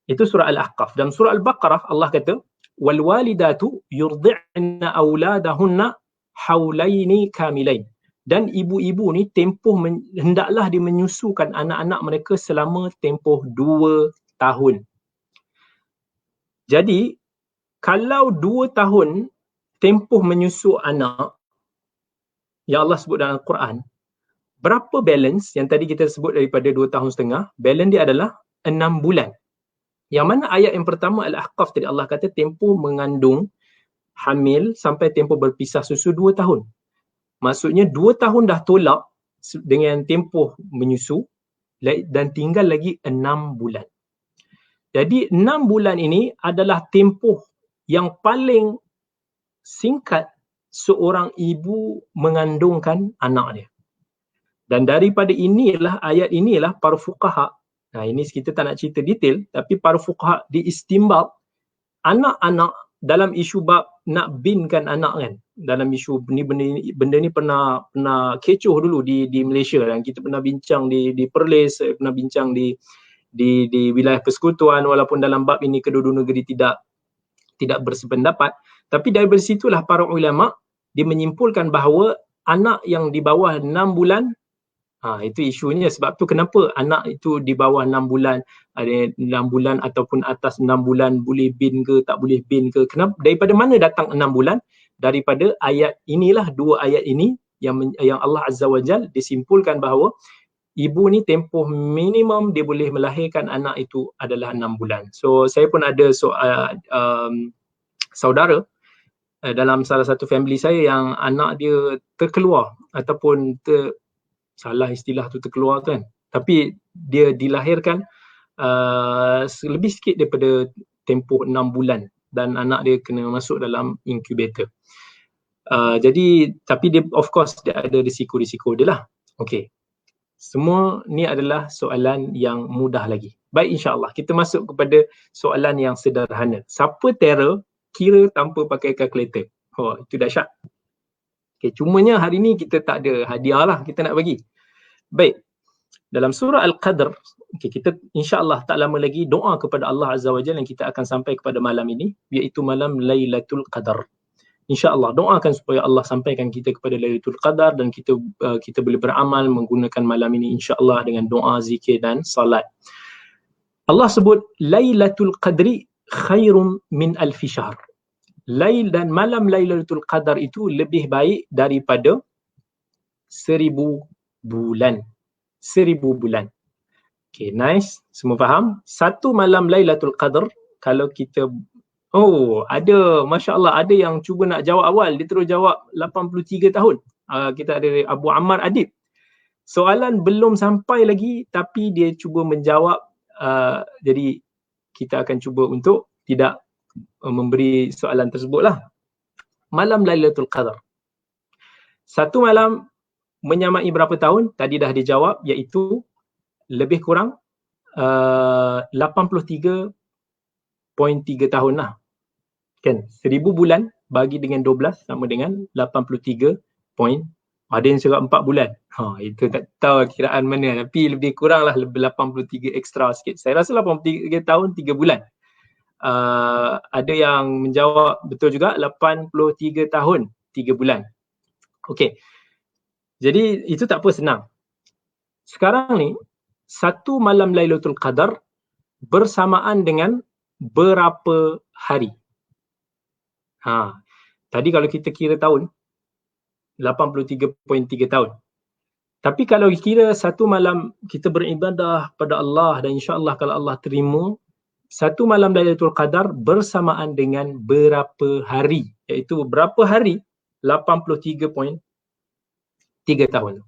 Itu surah Al-Ahqaf. Dalam surah Al-Baqarah Allah kata, wal walidatu yurdi'na auladahunna haulaini kamilain. Dan ibu-ibu ni tempoh hendaklah dia menyusukan anak-anak mereka selama tempoh 2 tahun. Jadi kalau 2 tahun tempoh menyusu anak yang Allah sebut dalam Al-Quran, berapa balance yang tadi kita sebut daripada 2 tahun setengah? Balance dia adalah 6 bulan. Yang mana ayat yang pertama Al-Ahqaf tadi Allah kata tempoh mengandung, hamil sampai tempoh berpisah susu 2 tahun. Maksudnya 2 tahun dah tolak dengan tempoh menyusu dan tinggal lagi 6 bulan. Jadi 6 bulan ini adalah tempoh yang paling singkat seorang ibu mengandungkan anak dia. Dan daripada inilah, ayat inilah para fuqaha, ini kita tak nak cerita detail, tapi para fuqaha diistinbat anak-anak dalam isu bab nak binkan anak kan. Dalam isu ni benda ni pernah kecoh dulu di Malaysia, dan kita pernah bincang di Perlis, pernah bincang di wilayah persekutuan, walaupun dalam bab ini kedua-dua negeri tidak bersependapat. Tapi dari situlah para ulama dia menyimpulkan bahawa anak yang di bawah 6 bulan, itu isunya. Sebab tu kenapa anak itu di bawah 6 bulan, ada 6 bulan ataupun atas 6 bulan boleh bin ke tak boleh bin ke. Kenapa? Daripada mana datang 6 bulan? Daripada ayat inilah, 2 ayat ini yang Allah Azza wa Jal disimpulkan bahawa ibu ni tempoh minimum dia boleh melahirkan anak itu adalah 6 bulan. So saya pun ada saudara dalam salah satu family saya yang anak dia terkeluar ataupun salah istilah tu terkeluar tu kan, tapi dia dilahirkan lebih sikit daripada tempoh 6 bulan dan anak dia kena masuk dalam incubator. Jadi tapi dia of course dia ada risiko-risiko dia lah. Okey. Semua ni adalah soalan yang mudah lagi. Baik, insya-Allah kita masuk kepada soalan yang sederhana. Siapa terror kira tanpa pakai kalkulator? Oh, itu dahsyat. Okey, cumanya hari ni kita tak ada hadiah lah kita nak bagi. Baik. Dalam surah Al-Qadr, okay, kita insya-Allah tak lama lagi doa kepada Allah Azza wa Jalla yang kita akan sampai kepada malam ini, iaitu malam Lailatul Qadar. InsyaAllah doakan supaya Allah sampaikan kita kepada Lailatul Qadar dan kita boleh beramal menggunakan malam ini insyaAllah dengan doa, zikir dan salat. Allah sebut Lailatul Qadri khairun min alfi syahr. Lail dan malam Lailatul Qadar itu lebih baik daripada 1000 bulan. 1000 bulan. Okay, nice. Semua faham? Satu malam Lailatul Qadar, kalau kita ada, Masya Allah, ada yang cuba nak jawab awal, dia terus jawab 83 tahun. Kita ada Abu Ammar Adib. Soalan belum sampai lagi, tapi dia cuba menjawab. Jadi, kita akan cuba untuk tidak memberi soalan tersebutlah. Malam Lailatul Qadar. Satu malam menyamai berapa tahun? Tadi dah dijawab, iaitu lebih kurang 83.3 tahun lah. Kan, 1000 bulan bagi dengan 12 sama dengan 83 point. Ada yang cakap 4 bulan. Itu tak tahu kiraan mana, tapi lebih kurang lah 83 ekstra sikit. Saya rasa 83 tahun 3 bulan. Ada yang menjawab betul juga 83 tahun 3 bulan. Okey. Jadi itu tak apa, senang. Sekarang ni satu malam Lailatul Qadar bersamaan dengan berapa hari? Tadi kalau kita kira tahun 83.3 tahun. Tapi kalau kira satu malam kita beribadah pada Allah dan insya-Allah kalau Allah terima, satu malam Lailatul Qadar bersamaan dengan berapa hari? Iaitu berapa hari? 83.3 tahun.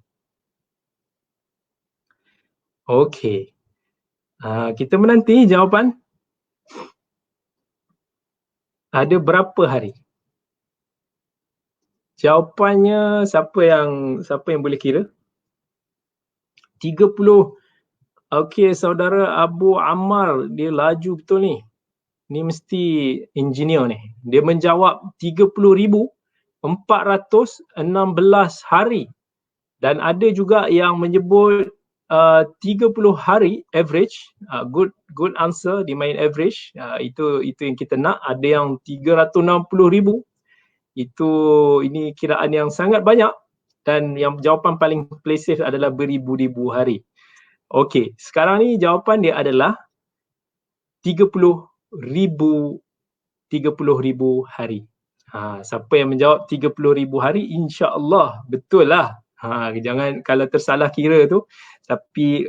Okey. Kita menanti jawapan. Ada berapa hari? Jawapannya siapa yang boleh kira? 30. Okey, saudara Abu Ammar, dia laju betul ni. Ni mesti engineer ni. Dia menjawab 30,416 hari. Dan ada juga yang menyebut 30 hari average. Good answer, dia main average. Itu yang kita nak. Ada yang 360,000. Ini kiraan yang sangat banyak. Dan yang jawapan paling play safe adalah beribu-ribu hari. Okey, sekarang ni jawapan dia adalah 30,000 hari. Siapa yang menjawab 30,000 hari, insya-Allah betul lah. Jangan kalau tersalah kira tu. Tapi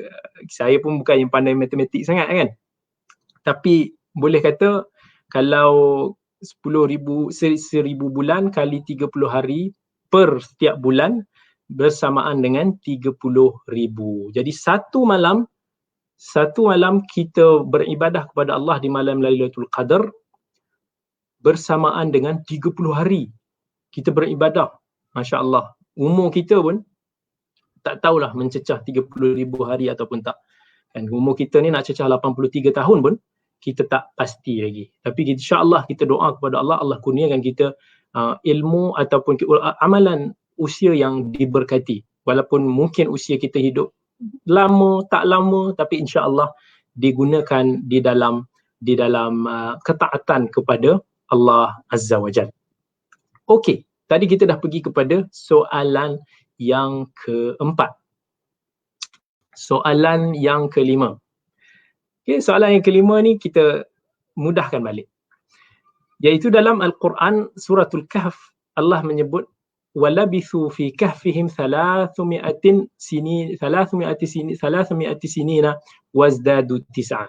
saya pun bukan yang pandai matematik sangat kan. Tapi boleh kata kalau 10,000 bulan kali 30 hari per setiap bulan bersamaan dengan 30,000. Jadi satu malam kita beribadah kepada Allah di malam Lailatul Qadar bersamaan dengan 30 hari kita beribadah. Masya Allah. Umur kita pun tak tahulah mencecah 30,000 hari ataupun tak. Dan umur kita ni nak cecah 83 tahun pun kita tak pasti lagi. Tapi insya-Allah kita doa kepada Allah, Allah kurniakan kita ilmu ataupun amalan usia yang diberkati. Walaupun mungkin usia kita hidup lama, tak lama, tapi insya-Allah digunakan di dalam ketaatan kepada Allah Azza wa Jalla. Okey, tadi kita dah pergi kepada soalan yang keempat. Soalan yang kelima. Okay, soalan yang kelima ni kita mudahkan balik. Iaitu dalam Al-Quran suratul Kahf, Allah menyebut walabithu fi kahfihim 300 sinina wazdadu tis'a.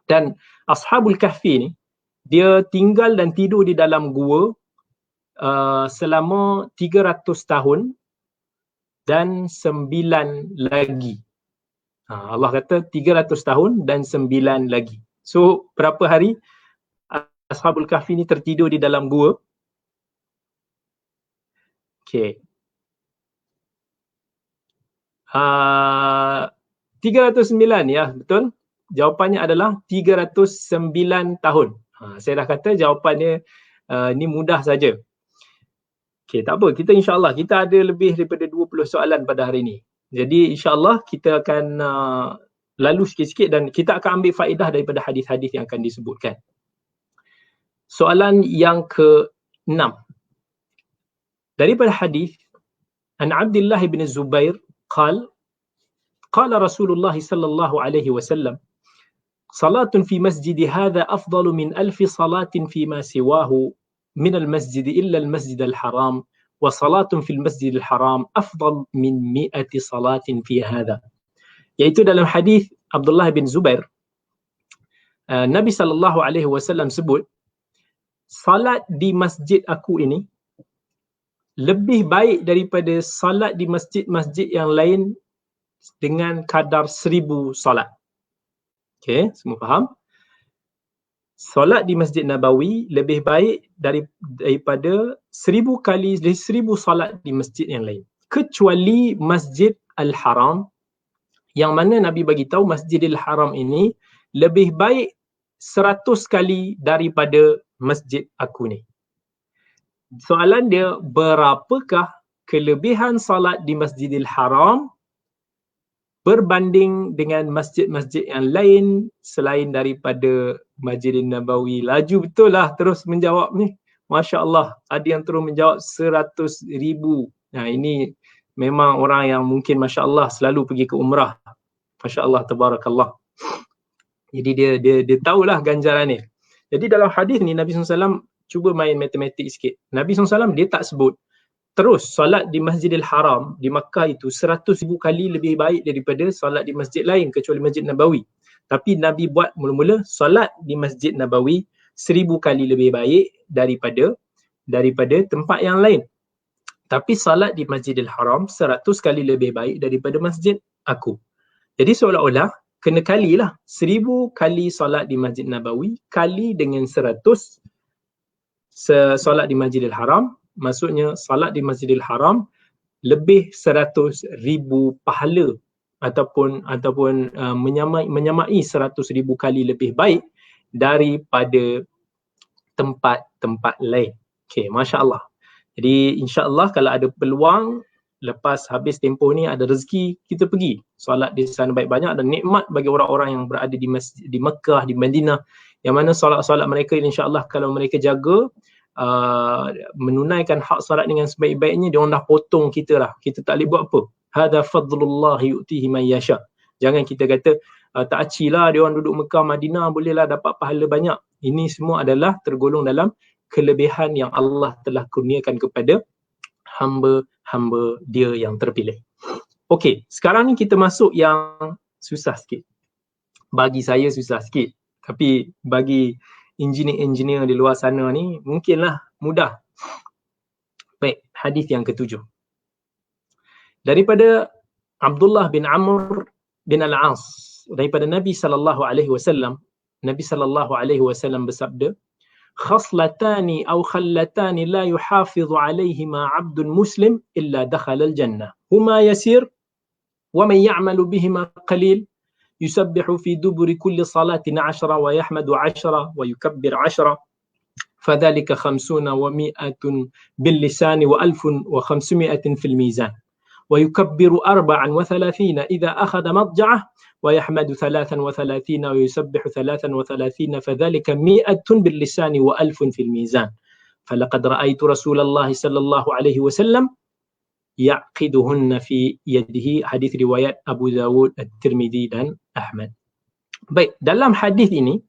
Dan ashabul kahfi ni dia tinggal dan tidur di dalam gua selama 300 tahun dan 9 lagi. Allah kata 300 tahun dan 9 lagi. So berapa hari Ashabul Kahfi ni tertidur di dalam gua? Okay. 309 ya, betul. Jawapannya adalah 309 tahun. Saya dah kata jawapannya ni mudah saja. Okey, tak apa. Kita insya-Allah kita ada lebih daripada 20 soalan pada hari ini. Jadi insya-Allah kita akan lalu sikit-sikit dan kita akan ambil faedah daripada hadis-hadis yang akan disebutkan. Soalan yang ke-6. Daripada hadis An Abdullah bin Zubair qala Rasulullah sallallahu alaihi wasallam salatun fi masjid hadha afdalu min alfi salatin fi ma siwahu min al-masjid illa al-masjid al-haram wa salatun fil masjid al-haram afdal min 100 salatin fi hadha. Iaitu dalam hadis Abdullah bin Zubair, Nabi sallallahu alaihi wasallam sebut salat di masjid aku ini lebih baik daripada salat di masjid-masjid yang lain dengan kadar 1000 salat. Okey, semua faham? Solat di Masjid Nabawi lebih baik daripada 1000 kali 1000 solat di masjid yang lain. Kecuali Masjid Al-Haram, yang mana Nabi bagi tahu Masjidil Haram ini lebih baik 100 kali daripada masjid aku ni. Soalan dia, berapakah kelebihan salat di Masjidil Haram berbanding dengan masjid-masjid yang lain selain daripada Masjidil Nabawi? Laju betul lah terus menjawab ni. Masya Allah, ada yang terus menjawab 100,000. Nah, ini memang orang yang mungkin Masya Allah selalu pergi ke umrah. Masya Allah, tabarakallah. Jadi dia tahulah ganjaran ni. Jadi dalam hadis ni Nabi SAW cuba main matematik sikit. Nabi SAW dia tak sebut terus solat di Masjidil Haram di Makkah itu 100,000 kali lebih baik daripada solat di masjid lain kecuali Masjid Nabawi. Tapi Nabi buat mula-mula solat di Masjid Nabawi 1000 kali lebih baik daripada tempat yang lain. Tapi solat di Masjidil Haram 100 kali lebih baik daripada masjid aku. Jadi seolah-olah kena kalilah 1000 kali solat di Masjid Nabawi kali dengan 100 solat di Masjidil Haram. Maksudnya salat di Masjidil Haram lebih 100,000 pahala ataupun menyamai 100,000 kali lebih baik daripada tempat-tempat lain. Okey, masya-Allah. Jadi insya-Allah kalau ada peluang lepas habis tempoh ni ada rezeki, kita pergi solat di sana baik-banyak dan nikmat bagi orang-orang yang berada di masjid di Mekah, di Madinah, yang mana solat-solat mereka insya-Allah kalau mereka jaga menunaikan hak solat dengan sebaik-baiknya, dia orang dah potong kita lah. Kita tak boleh buat apa. Hadza fadlullah yu'tihi man yasha. Jangan kita kata tak acilah dia orang duduk Mekah, Madinah bolehlah dapat pahala banyak. Ini semua adalah tergolong dalam kelebihan yang Allah telah kurniakan kepada hamba-hamba dia yang terpilih. Okey, sekarang ni kita masuk yang susah sikit. Bagi saya susah sikit. Tapi bagi engineer-engineer di luar sana ni mungkinlah mudah. Baik, hadis yang ke-7. Daripada Abdullah bin Amr bin Al-As, daripada Nabi sallallahu alaihi wasallam, Nabi sallallahu alaihi wasallam bersabda, khaslatani aw khallatani la yuhafizu alaihima 'abdun muslim illa dakhala al-jannah. Huma yasir wa man ya'malu bihima qalil يسبح في دبر كل صلاة 10 ويحمد 10 ويكبر 10 فذلك 50 و100 باللسان و1500 في الميزان ويكبر 34 إذا أخذ مضجعه ويحمد 33 ويسبح 33 فذلك 100 باللسان و1000 في الميزان فلقد رأيت رسول الله صلى الله عليه وسلم yaqiduhunna fi yadihi. Hadis riwayat Abu Dawud, At-Tirmidzi dan Ahmad. Baik, dalam hadis ini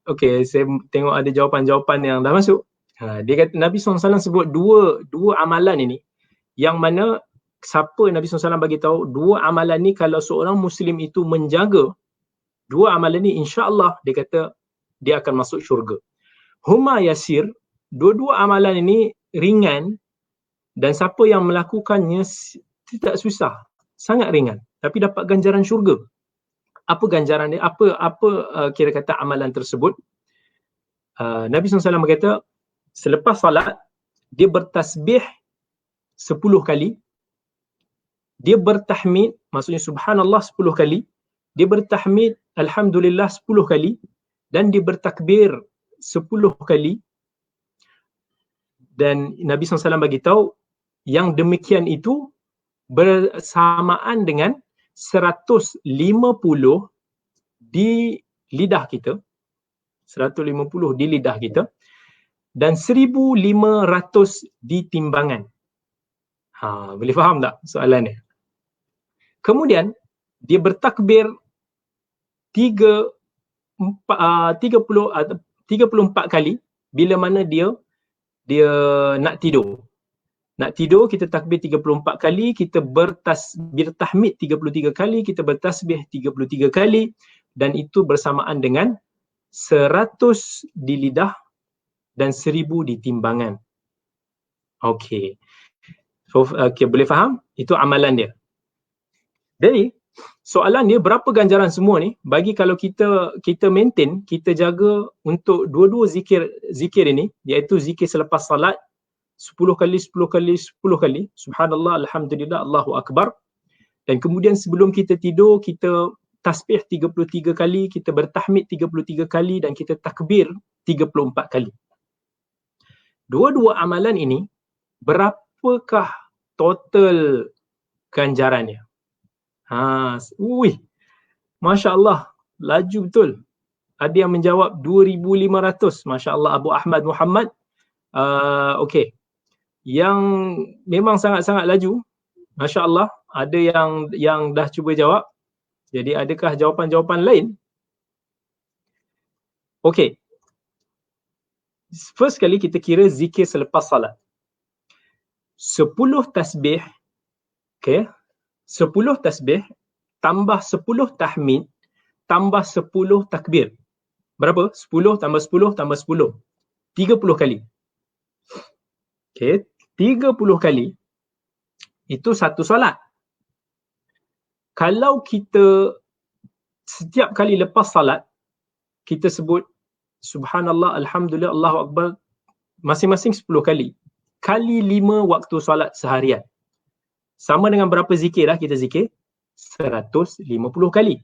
okey, saya tengok ada jawapan-jawapan yang dah masuk. Dia kata Nabi SAW sebut dua amalan ini yang mana siapa Nabi SAW bagi tahu dua amalan ni kalau seorang muslim itu menjaga dua amalan ni, insya-Allah dia kata dia akan masuk syurga. Huma yasir, dua-dua amalan ini ringan dan siapa yang melakukannya tidak susah, sangat ringan tapi dapat ganjaran syurga. Apa ganjaran dia? Apa kira kata amalan tersebut? Nabi SAW berkata selepas salat dia bertasbih 10 kali dia bertahmid, maksudnya subhanallah 10 kali, dia bertahmid alhamdulillah 10 kali, dan dia bertakbir 10 kali. Dan Nabi SAW bagi tahu yang demikian itu bersamaan dengan 150 di lidah kita, 150 di lidah kita, dan 1500 di timbangan. Boleh faham tak soalan ni? Kemudian dia bertakbir 34 kali bila mana dia nak tidur. Nak tidur kita takbir 34 kali, kita bertahmid 33 kali, kita bertasbih 33 kali, dan itu bersamaan dengan 100 di lidah dan 1000 di timbangan. Okey. So, boleh faham? Itu amalan dia. Jadi, soalan dia berapa ganjaran semua ni? Bagi kalau kita maintain, kita jaga untuk dua-dua zikir ini, iaitu zikir selepas salat 10 kali, 10 kali, 10 kali, subhanallah, alhamdulillah, Allahu akbar. Dan kemudian sebelum kita tidur, kita tasbih 33 kali, kita bertahmid 33 kali, dan kita takbir 34 kali. Dua-dua amalan ini, berapakah total ganjarannya? Masya Allah, laju betul. Ada yang menjawab 2,500. Masya Allah, Abu Ahmad Muhammad. Okey. Yang memang sangat-sangat laju. Masya Allah, ada yang dah cuba jawab. Jadi adakah jawapan-jawapan lain? Okey. First kali kita kira zikir selepas salat. 10 tasbih, okey, 10 tasbih tambah 10 tahmid tambah 10 takbir. Berapa? 10 tambah 10 tambah 10. 30 kali. Okey, 30 kali itu satu solat. Kalau kita setiap kali lepas salat kita sebut subhanallah, alhamdulillah, Allahu akbar masing-masing 10 kali. Kali 5 waktu solat seharian. Sama dengan berapa zikir lah kita zikir? 150 kali.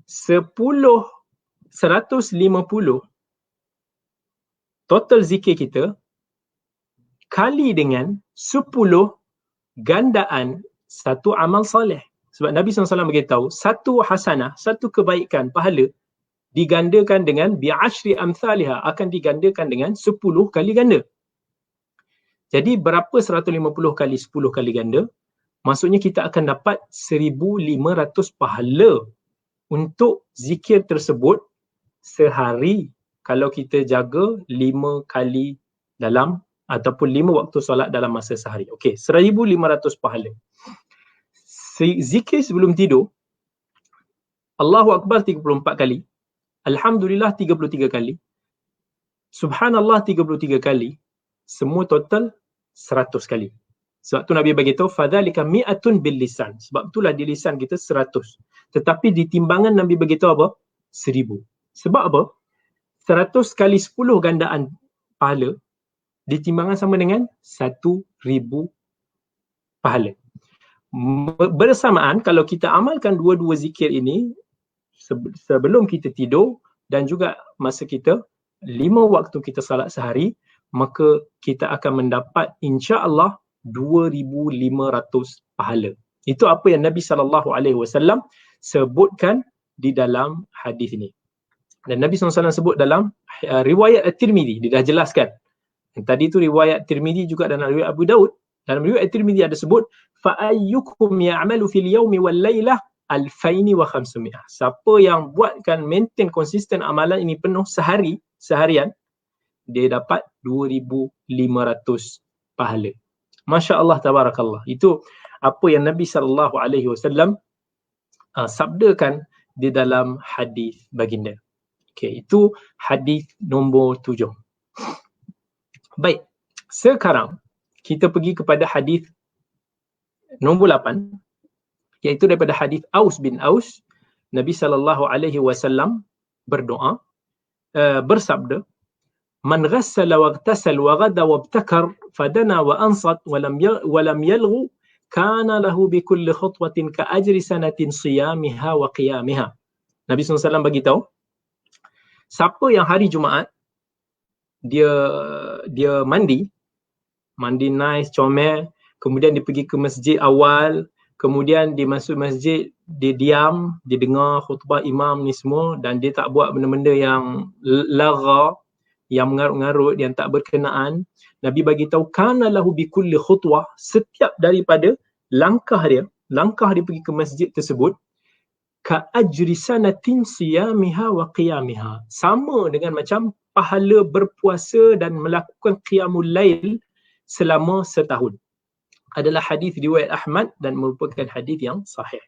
150 total zikir kita kali dengan 10 gandaan satu amal soleh. Sebab Nabi SAW beritahu, satu hasanah, satu kebaikan, pahala digandakan dengan bi'ashri amthaliha, akan digandakan dengan 10 kali ganda. Jadi berapa 150 kali 10 kali ganda? Maksudnya kita akan dapat 1,500 pahala untuk zikir tersebut sehari kalau kita jaga 5 kali dalam ataupun 5 waktu solat dalam masa sehari. Okey, 1,500 pahala. Zikir sebelum tidur, Allahu Akbar 34 kali, alhamdulillah 33 kali, subhanallah 33 kali, semua total 100 kali. Sebab tu Nabi bagi tahu fadzalika mi'atun bil lisan. Sebab itulah di lisan kita 100. Tetapi di timbangan Nabi bagi tahu apa? 1,000. Sebab apa? 100 kali 10 gandaan pahala di timbangan sama dengan 1,000 pahala. Bersamaan kalau kita amalkan dua-dua zikir ini sebelum kita tidur dan juga masa kita 5 waktu kita salat sehari, maka kita akan mendapat insya-Allah 2,500 pahala. Itu apa yang Nabi SAW sebutkan di dalam hadis ini. Dan Nabi SAW sebut dalam riwayat At-Tirmidzi, dia dah jelaskan. Yang tadi tu riwayat Tirmidzi juga dalam riwayat Abu Daud. Dalam riwayat Tirmidzi ada sebut فَأَيُّكُمْ يَعْمَلُ فِي الْيَوْمِ وَاللَّيْلَةِ 2,500. Siapa yang buatkan maintain konsisten amalan ini penuh seharian, dia dapat 2,500 pahala. Masya Allah, tabarakallah. Itu apa yang Nabi SAW sabdakan di dalam hadis baginda. Okey, itu hadis nombor 7. Baik, sekarang kita pergi kepada hadis nombor 8, iaitu daripada hadis Aus bin Aus. Nabi SAW berdoa, bersabda, "Man ghassala wa ightasal wa ghada wa ibtakar fadana wa ansat wa lam yalghu kana lahu bi kulli khutwatin ka ajri sanatin siyamiha wa qiyamiha. Nabi SAW bagi tahu, siapa yang hari Jumaat dia mandi nice, comel, kemudian dia pergi ke masjid awal, kemudian dia masuk masjid, dia diam, dia dengar khutbah imam ni semua, dan dia tak buat benda-benda yang lagha, yang mengarut-ngarut, yang tak berkenaan. Nabi bagi tahu, kana lahu bi kulli khutwah, setiap daripada langkah dia pergi ke masjid tersebut, ka ajri sanatin siyamiha wa qiyamiha, sama dengan macam pahala berpuasa dan melakukan qiyamul lail selama setahun. Adalah hadis riwayat Ahmad dan merupakan hadis yang sahih.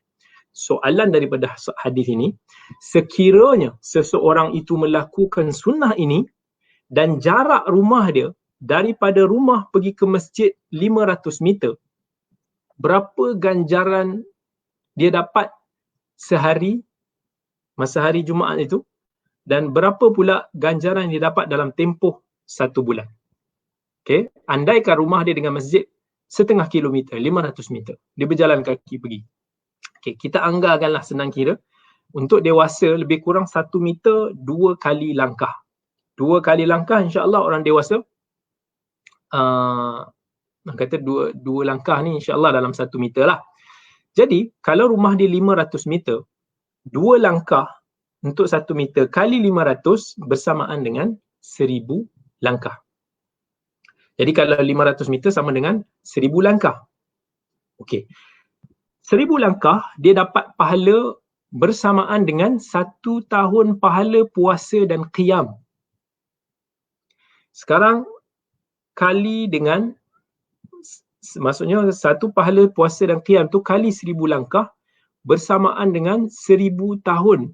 Soalan daripada hadis ini, sekiranya seseorang itu melakukan sunnah ini dan jarak rumah dia daripada rumah pergi ke masjid 500 meter, berapa ganjaran dia dapat sehari, masa hari Jumaat itu, dan berapa pula ganjaran dia dapat dalam tempoh 1 bulan. Okay, andaikan rumah dia dengan masjid setengah kilometer, 500 meter, dia berjalan kaki pergi. Okay, kita anggarkanlah senang kira, untuk dewasa lebih kurang 1 meter 2 kali langkah. 2 kali langkah insya-Allah orang dewasa kata dua langkah ni insya-Allah dalam 1 meter lah. Jadi kalau rumah dia 500 meter, 2 langkah untuk 1 meter kali 500 bersamaan dengan 1000 langkah. Jadi kalau 500 meter sama dengan 1000 langkah. Okey. 1000 langkah dia dapat pahala bersamaan dengan 1 tahun pahala puasa dan qiyam. Sekarang kali dengan, maksudnya 1 pahala puasa dan qiyam tu kali 1000 langkah bersamaan dengan 1000 tahun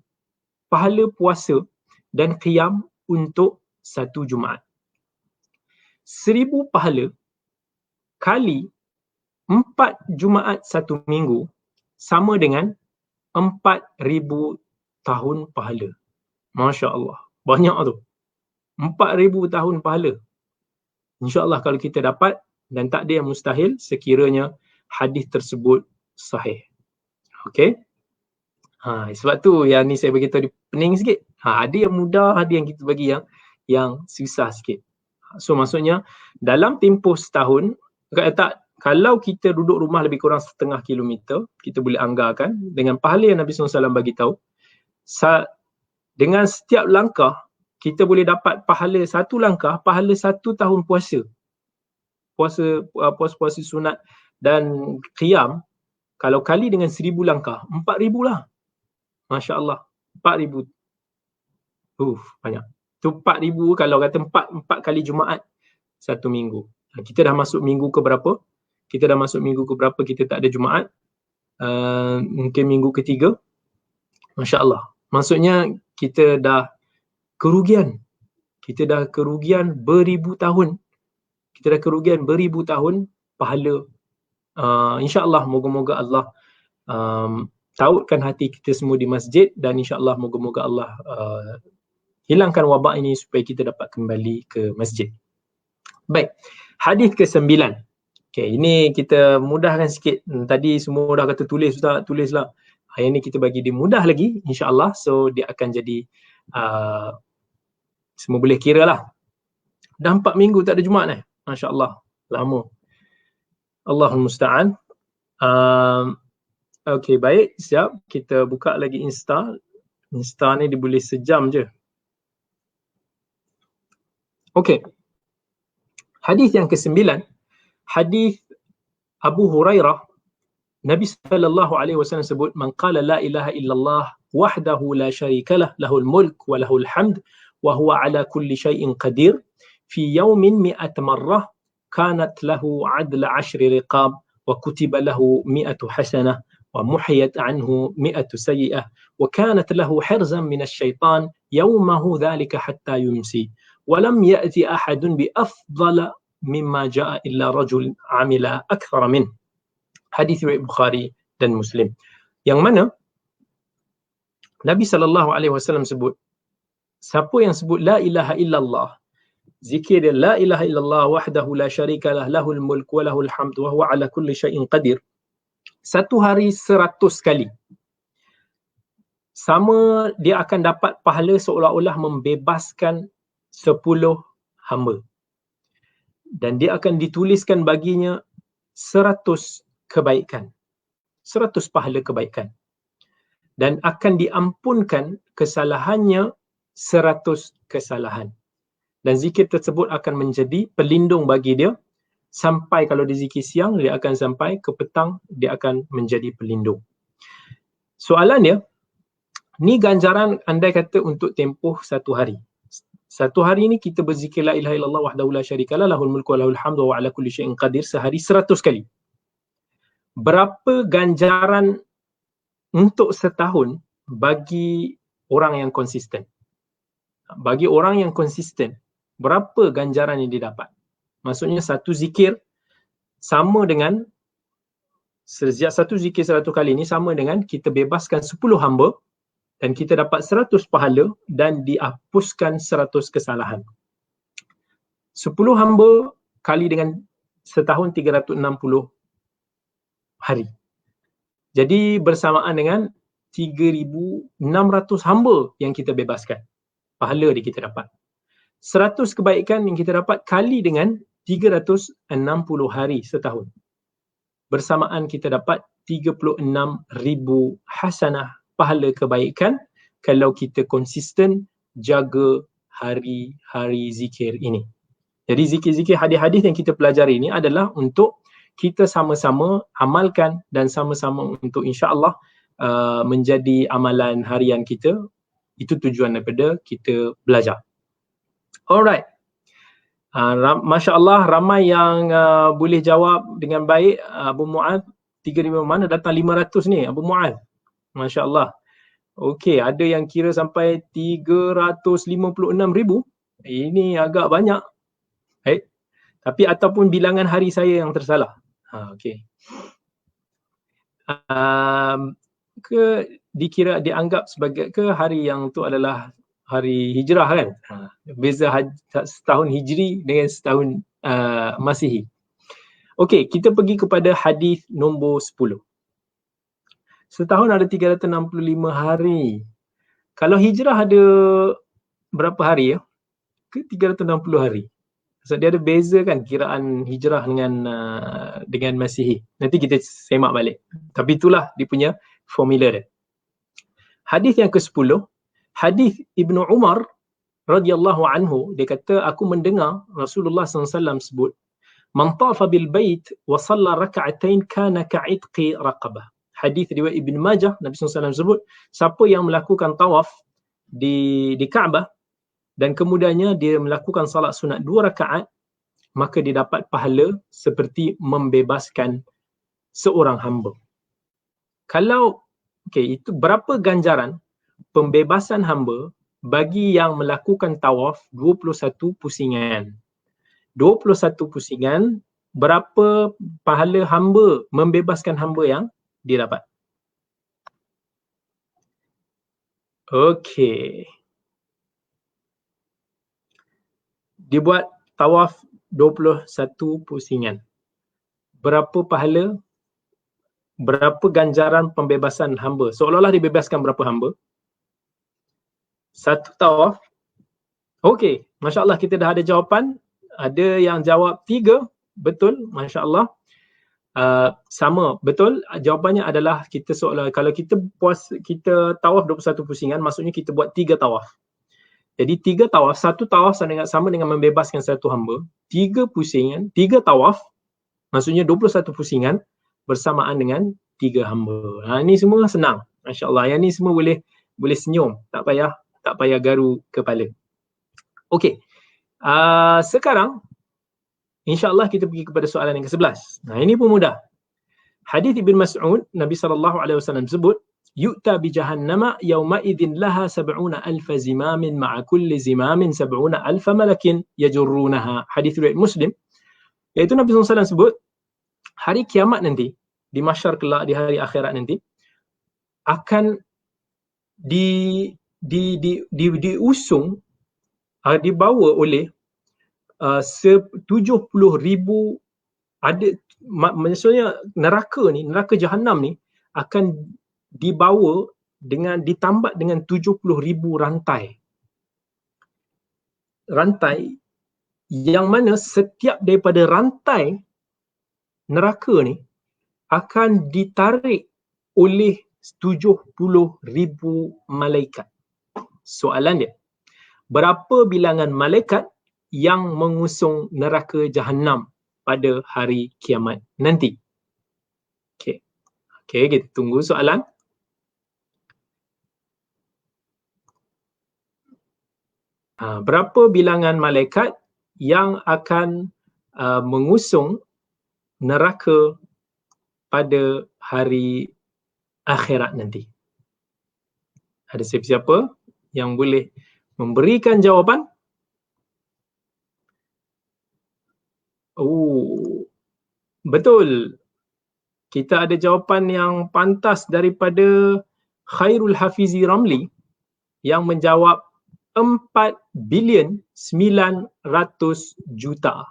pahala puasa dan qiyam untuk 1 Jumaat. 1000 pahala kali 4 Jumaat 1 minggu sama dengan 4000 tahun pahala. Masya Allah, banyak tu. 4000 tahun pahala. InsyaAllah kalau kita dapat, dan tak ada yang mustahil sekiranya hadis tersebut sahih. Okey. Sebab tu yang ni saya beritahu dia pening sikit. Ada yang mudah, ada yang kita bagi yang susah sikit. So maksudnya dalam tempoh setahun, kalau kita duduk rumah lebih kurang setengah kilometer, kita boleh anggarkan dengan pahala yang Nabi SAW bagi tahu, dengan setiap langkah kita boleh dapat pahala 1 langkah, pahala 1 tahun puasa. Puasa sunat dan qiyam, kalau kali dengan 1000 langkah, 4000 lah. Masya Allah, 4000. Banyak. Tu 4000 kalau kata 4 kali Jumaat 1 minggu. Kita dah masuk minggu ke berapa? Kita tak ada Jumaat. Mungkin minggu ketiga. Masya Allah. Maksudnya kita dah kerugian. Beribu tahun. Pahala. InsyaAllah moga-moga Allah tautkan hati kita semua di masjid, dan insyaAllah moga-moga Allah hilangkan wabak ini supaya kita dapat kembali ke masjid. Baik, hadis ke-9. Okay, ini kita mudahkan sikit. Tadi semua dah kata tulis Ustaz, tulislah. Hari ni kita bagi dia mudah lagi insya-Allah. So dia akan jadi semua boleh kira lah. Dah 4 minggu tak ada Jumaat Masya-Allah, lama. Allahul musta'an. Okey, baik, siap. Kita buka lagi Insta. Insta ni dia boleh sejam je. Okey. Hadis yang ke-9, hadis Abu Hurairah. Nabi sallallahu alaihi wasallam sebut, man qala la ilaha illallah wahdahu la syarika lah, lahul mulk wa lahul hamd wa huwa ala kulli syai'in qadir fi yawmin 100 marrah kanat lahu 'adla 10 riqab wa kutiba lahu 100 hasanah wa muhiyat anhu 100 sayyi'ah wa kanat lahu hirzan min asy-syaitan yawmahu dhalika hatta yumsi ولم يأتي أحد بأفضل مما جاء إلا رجل عمل أكثر منه. Hadis riwayat Bukhari dan Muslim. Yang mana Nabi SAW sebut, siapa yang sebut la ilaha illallah, zikir dia la ilaha illallah wahdahu la syarika lah, lahul mulk wa lahul hamd wa huwa ala kulli syai'in qadir, satu hari 100 kali. Sama dia akan dapat pahala seolah-olah membebaskan 10 hamba. Dan dia akan dituliskan baginya 100 kebaikan. 100 pahala kebaikan. Dan akan diampunkan kesalahannya 100 kesalahan. Dan zikir tersebut akan menjadi pelindung bagi dia sampai kalau dia zikir siang, dia akan sampai ke petang, dia akan menjadi pelindung. Soalannya, ni ganjaran andai kata untuk tempoh satu hari. Satu hari ni kita berzikir la ilaha illallah wahdahu la syarikalah lahul mulku wa lahul hamdu wa ala kulli syai'in qadir sehari 100 kali. Berapa ganjaran untuk setahun bagi orang yang konsisten? Bagi orang yang konsisten, berapa ganjaran yang dia dapat? Maksudnya satu zikir sama dengan, setiap satu zikir 100 kali ni sama dengan kita bebaskan 10 hamba dan kita dapat 100 pahala dan dihapuskan 100 kesalahan. 10 hamba kali dengan setahun 360 hari. Jadi bersamaan dengan 3,600 hamba yang kita bebaskan. Pahala dia kita dapat. 100 kebaikan yang kita dapat kali dengan 360 hari setahun. Bersamaan kita dapat 36,000 hasanah pahala kebaikan kalau kita konsisten jaga hari-hari zikir ini. Jadi zikir-zikir hadis-hadis yang kita pelajari ini adalah untuk kita sama-sama amalkan dan sama-sama untuk insya-Allah menjadi amalan harian kita. Itu tujuan daripada kita belajar. Alright. Masya Allah ramai yang boleh jawab dengan baik. Abu Mu'ad 3,500 mana datang 500 ni Abu Mu'ad. Masya Allah. Okey, ada yang kira sampai 356,000. Ini agak banyak. Tapi ataupun bilangan hari saya yang tersalah. Okey. Dikira dianggap sebagai ke hari yang tu adalah hari hijrah kan? Beza setahun hijri dengan setahun Masihi. Okey, kita pergi kepada hadis nombor 10. Setahun ada 365 hari. Kalau hijrah ada berapa hari ya? Ke 360 hari. So dia ada beza kan kiraan hijrah dengan Masihi. Nanti kita semak balik. Tapi itulah dia punya formula dia. Hadis yang ke-10, hadis Ibnu Umar radhiyallahu anhu, dia kata aku mendengar Rasulullah SAW sebut, man tafa bil bait wa shalla rak'atain kana ka'idqi raqabah. Hadis riwayat Ibn Majah, Nabi SAW sebut, siapa yang melakukan tawaf di Kaabah dan kemudiannya dia melakukan salat sunat 2 rakaat, maka dia dapat pahala seperti membebaskan seorang hamba. Kalau itu berapa ganjaran pembebasan hamba bagi yang melakukan tawaf 21 pusingan. 21 pusingan, berapa pahala hamba membebaskan hamba yang dia dapat? Okey. Dia buat tawaf 21 pusingan. Berapa pahala, berapa ganjaran pembebasan hamba? Seolah-olah dibebaskan berapa hamba? Satu tawaf. Okey, Masya Allah kita dah ada jawapan. Ada yang jawab 3, betul, Masya Allah. Sama, betul. Jawapannya adalah kita seolah kalau kita kita tawaf 21 pusingan, maksudnya kita buat 3 tawaf. Jadi 3 tawaf, satu tawaf sama dengan membebaskan satu hamba. 3 pusingan, 3 tawaf, maksudnya 21 pusingan bersamaan dengan 3 hamba. Ini semua senang. Masya Allah. Yang ni semua boleh senyum. Tak payah garu kepala. Okey. Sekarang insya-Allah kita pergi kepada soalan yang ke-11. Ini pun mudah. Hadis Ibn Mas'ud, Nabi SAW sebut, yu'ta bi jahannama yawma idzin laha 70,000 zimamin ma'a kulli zimamin 70,000 malakin yajurrunaha. Hadis riwayat Muslim. Iaitu Nabi SAW sebut, hari kiamat nanti, di mahsyar kelak, di hari akhirat nanti, akan diusung, dibawa oleh 70,000 ada maksudnya neraka jahanam ni akan dibawa dengan ditambat dengan 70,000 rantai yang mana setiap daripada rantai neraka ni akan ditarik oleh 70,000 malaikat. Soalan dia, berapa bilangan malaikat yang mengusung neraka jahanam pada hari kiamat nanti? Okey, kita tunggu soalan. Berapa bilangan malaikat yang akan mengusung neraka pada hari akhirat nanti? Ada siapa-siapa yang boleh memberikan jawapan? Oh, betul. Kita ada jawapan yang pantas daripada Khairul Hafizi Ramli yang menjawab 4,900,000,000.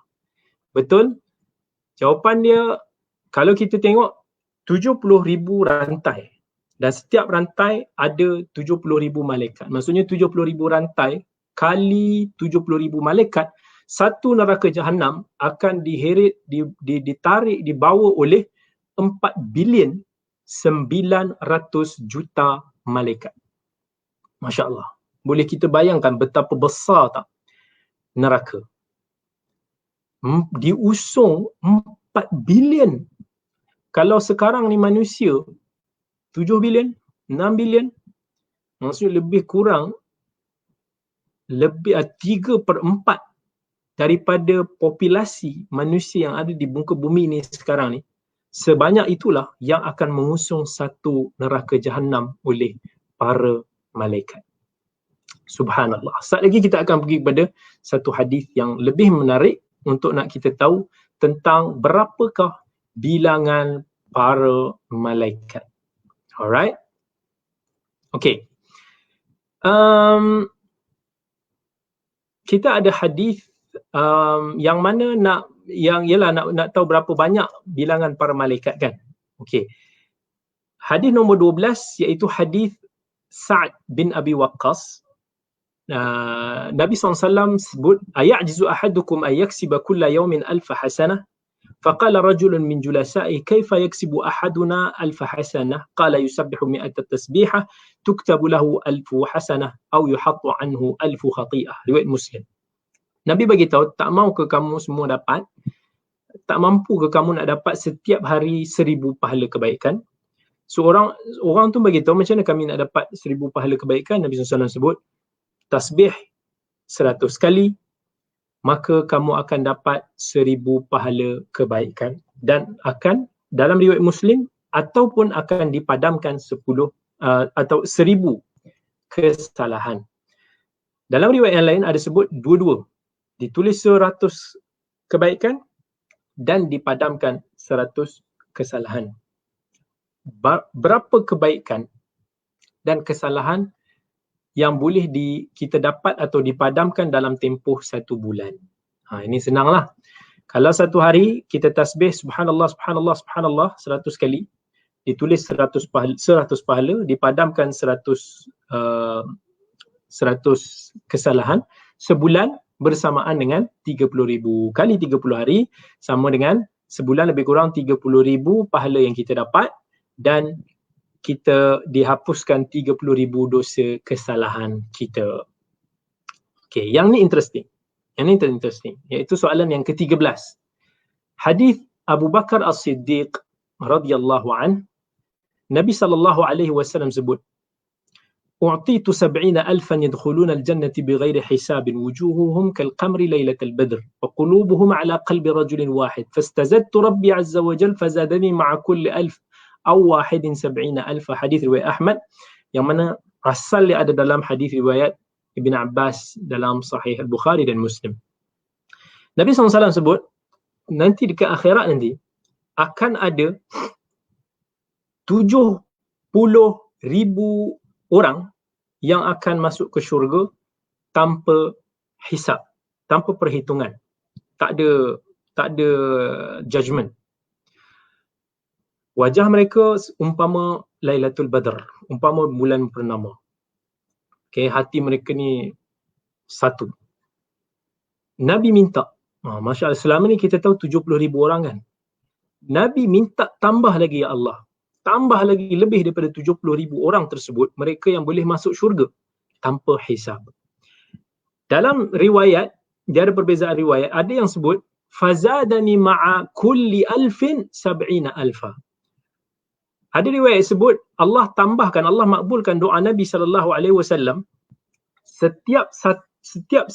Betul? Jawapan dia, kalau kita tengok 70,000 rantai dan setiap rantai ada 70,000 malaikat. Maksudnya 70,000 rantai kali 70,000 malaikat, satu neraka jahanam akan ditarik, dibawa oleh 4,900,000,000 malaikat. Masya Allah. Boleh kita bayangkan betapa besar tak neraka? Diusung 4 bilion. Kalau sekarang ni manusia 7 bilion, 6 bilion, maksudnya lebih kurang 3/4 daripada populasi manusia yang ada di muka bumi ni sekarang ni. Sebanyak itulah yang akan mengusung satu neraka jahanam oleh para malaikat. Subhanallah. Saat lagi kita akan pergi kepada satu hadis yang lebih menarik untuk nak kita tahu tentang berapakah bilangan para malaikat. Alright. Okay. Kita ada hadis yang mana nak tahu berapa banyak bilangan para malaikat kan. Okay. Hadis nombor 12 iaitu hadis Sa'ad bin Abi Waqqas. Nabi SAW sebut, "Aya'jizu ahadukum ay yaksiba kulla yawmin alfa hasanah?" Faqala rajulun min julasa'i, "Kaifa yaksibu ahaduna alfa hasanah?" Qala yusabbihu mi'ata tasbihah tuktabu lahu alfu hasanah aw yuhattu anhu alfu khati'ah. Riwayat Muslim. Nabi bagi tahu, tak mampu ke kamu nak dapat setiap hari 1,000 pahala kebaikan? So orang tu bagi tahu, macam mana kami nak dapat 1,000 pahala kebaikan? Nabi SAW sebut, tasbih 100 kali, maka kamu akan dapat 1,000 pahala kebaikan, dan akan dalam riwayat Muslim ataupun akan dipadamkan 10 atau 1,000 kesalahan. Dalam riwayat yang lain ada sebut dua-dua, ditulis 100 kebaikan dan dipadamkan 100 kesalahan. Berapa kebaikan dan kesalahan yang boleh kita dapat atau dipadamkan dalam tempoh 1 bulan? Ini senanglah. Kalau satu hari kita tasbih subhanallah subhanallah subhanallah 100 kali, ditulis 100 pahala, dipadamkan 100 kesalahan, sebulan bersamaan dengan 30,000 kali 30 hari, sama dengan sebulan lebih kurang 30,000 pahala yang kita dapat, dan kita dihapuskan 30,000 dosa kesalahan kita. Okay, yang ni interesting. Iaitu soalan yang ke-13. Hadis Abu Bakar As-Siddiq radhiyallahu an, Nabi sallallahu alaihi wasallam sebut, "U'titu 70,000 yadkhuluna al-jannati bighairi hisabin wujuhuhum kal-qamri lailatal badr wa qulubuhum ala qalbi rajulin wahid fastazadtu rabbi azza wa jalla fazadani ma'a kulli 1,000 aw wahidin 70,000." Hadis riwayat Ahmad, yang mana asal dia ada dalam hadis riwayat Ibn Abbas dalam Sahih Al-Bukhari dan Muslim. Nabi SAW sebut, nanti dekat akhirat nanti akan ada 70,000 orang yang akan masuk ke syurga tanpa hisab, tanpa perhitungan. Tak tak ada judgement. Wajah mereka umpama Lailatul Badr, umpama bulan purnama. Okay, hati mereka ni satu. Nabi minta, Masya Allah, selama ni kita tahu 70,000 orang kan. Nabi minta tambah lagi, ya Allah. Tambah lagi lebih daripada 70,000 orang tersebut, mereka yang boleh masuk syurga tanpa hisab. Dalam riwayat, dia ada perbezaan riwayat, ada yang sebut, fazadani ma'a kulli alfin sab'ina alfa. Ada riwayat sebut, Allah tambahkan, Allah makbulkan doa Nabi SAW, setiap 1,000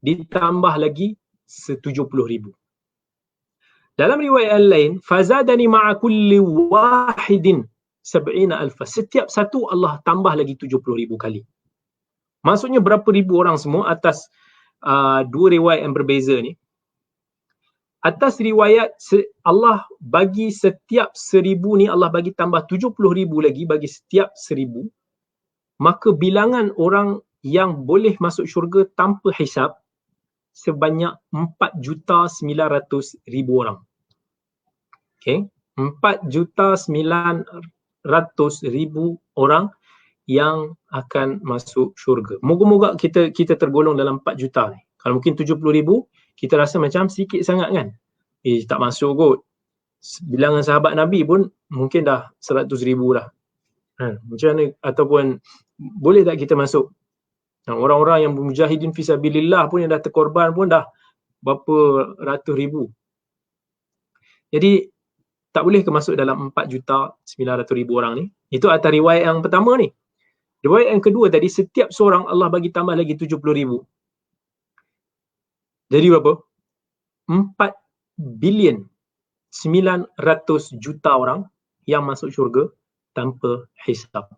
ditambah lagi 70,000. Dalam riwayat lain, fazadani ma'a kulli wahidin sab'ina alfa. Setiap satu Allah tambah lagi 70,000 kali. Maksudnya berapa ribu orang semua atas dua riwayat yang berbeza ni. Atas riwayat Allah bagi setiap 1,000 ni, Allah bagi tambah 70,000 lagi bagi setiap 1,000. Maka bilangan orang yang boleh masuk syurga tanpa hisab sebanyak 4,900,000 orang. Okay, 4,900,000 orang yang akan masuk syurga. Moga-moga kita tergolong dalam 4 juta ni. Kalau mungkin 70,000, kita rasa macam sikit sangat kan. Tak masuk kot. Bilangan sahabat Nabi pun mungkin dah 100,000 dah. Macam mana, ataupun boleh tak kita masuk? Orang-orang yang mujahidin fisabilillah pun yang dah terkorban pun dah berapa ratus ribu. Jadi tak boleh ke masuk dalam 4,900,000 orang ni? Itu atas riwayat yang pertama ni. Riwayat yang kedua tadi, setiap seorang Allah bagi tambah lagi 70,000. Jadi berapa? 4,900,000,000 orang yang masuk syurga tanpa hisab.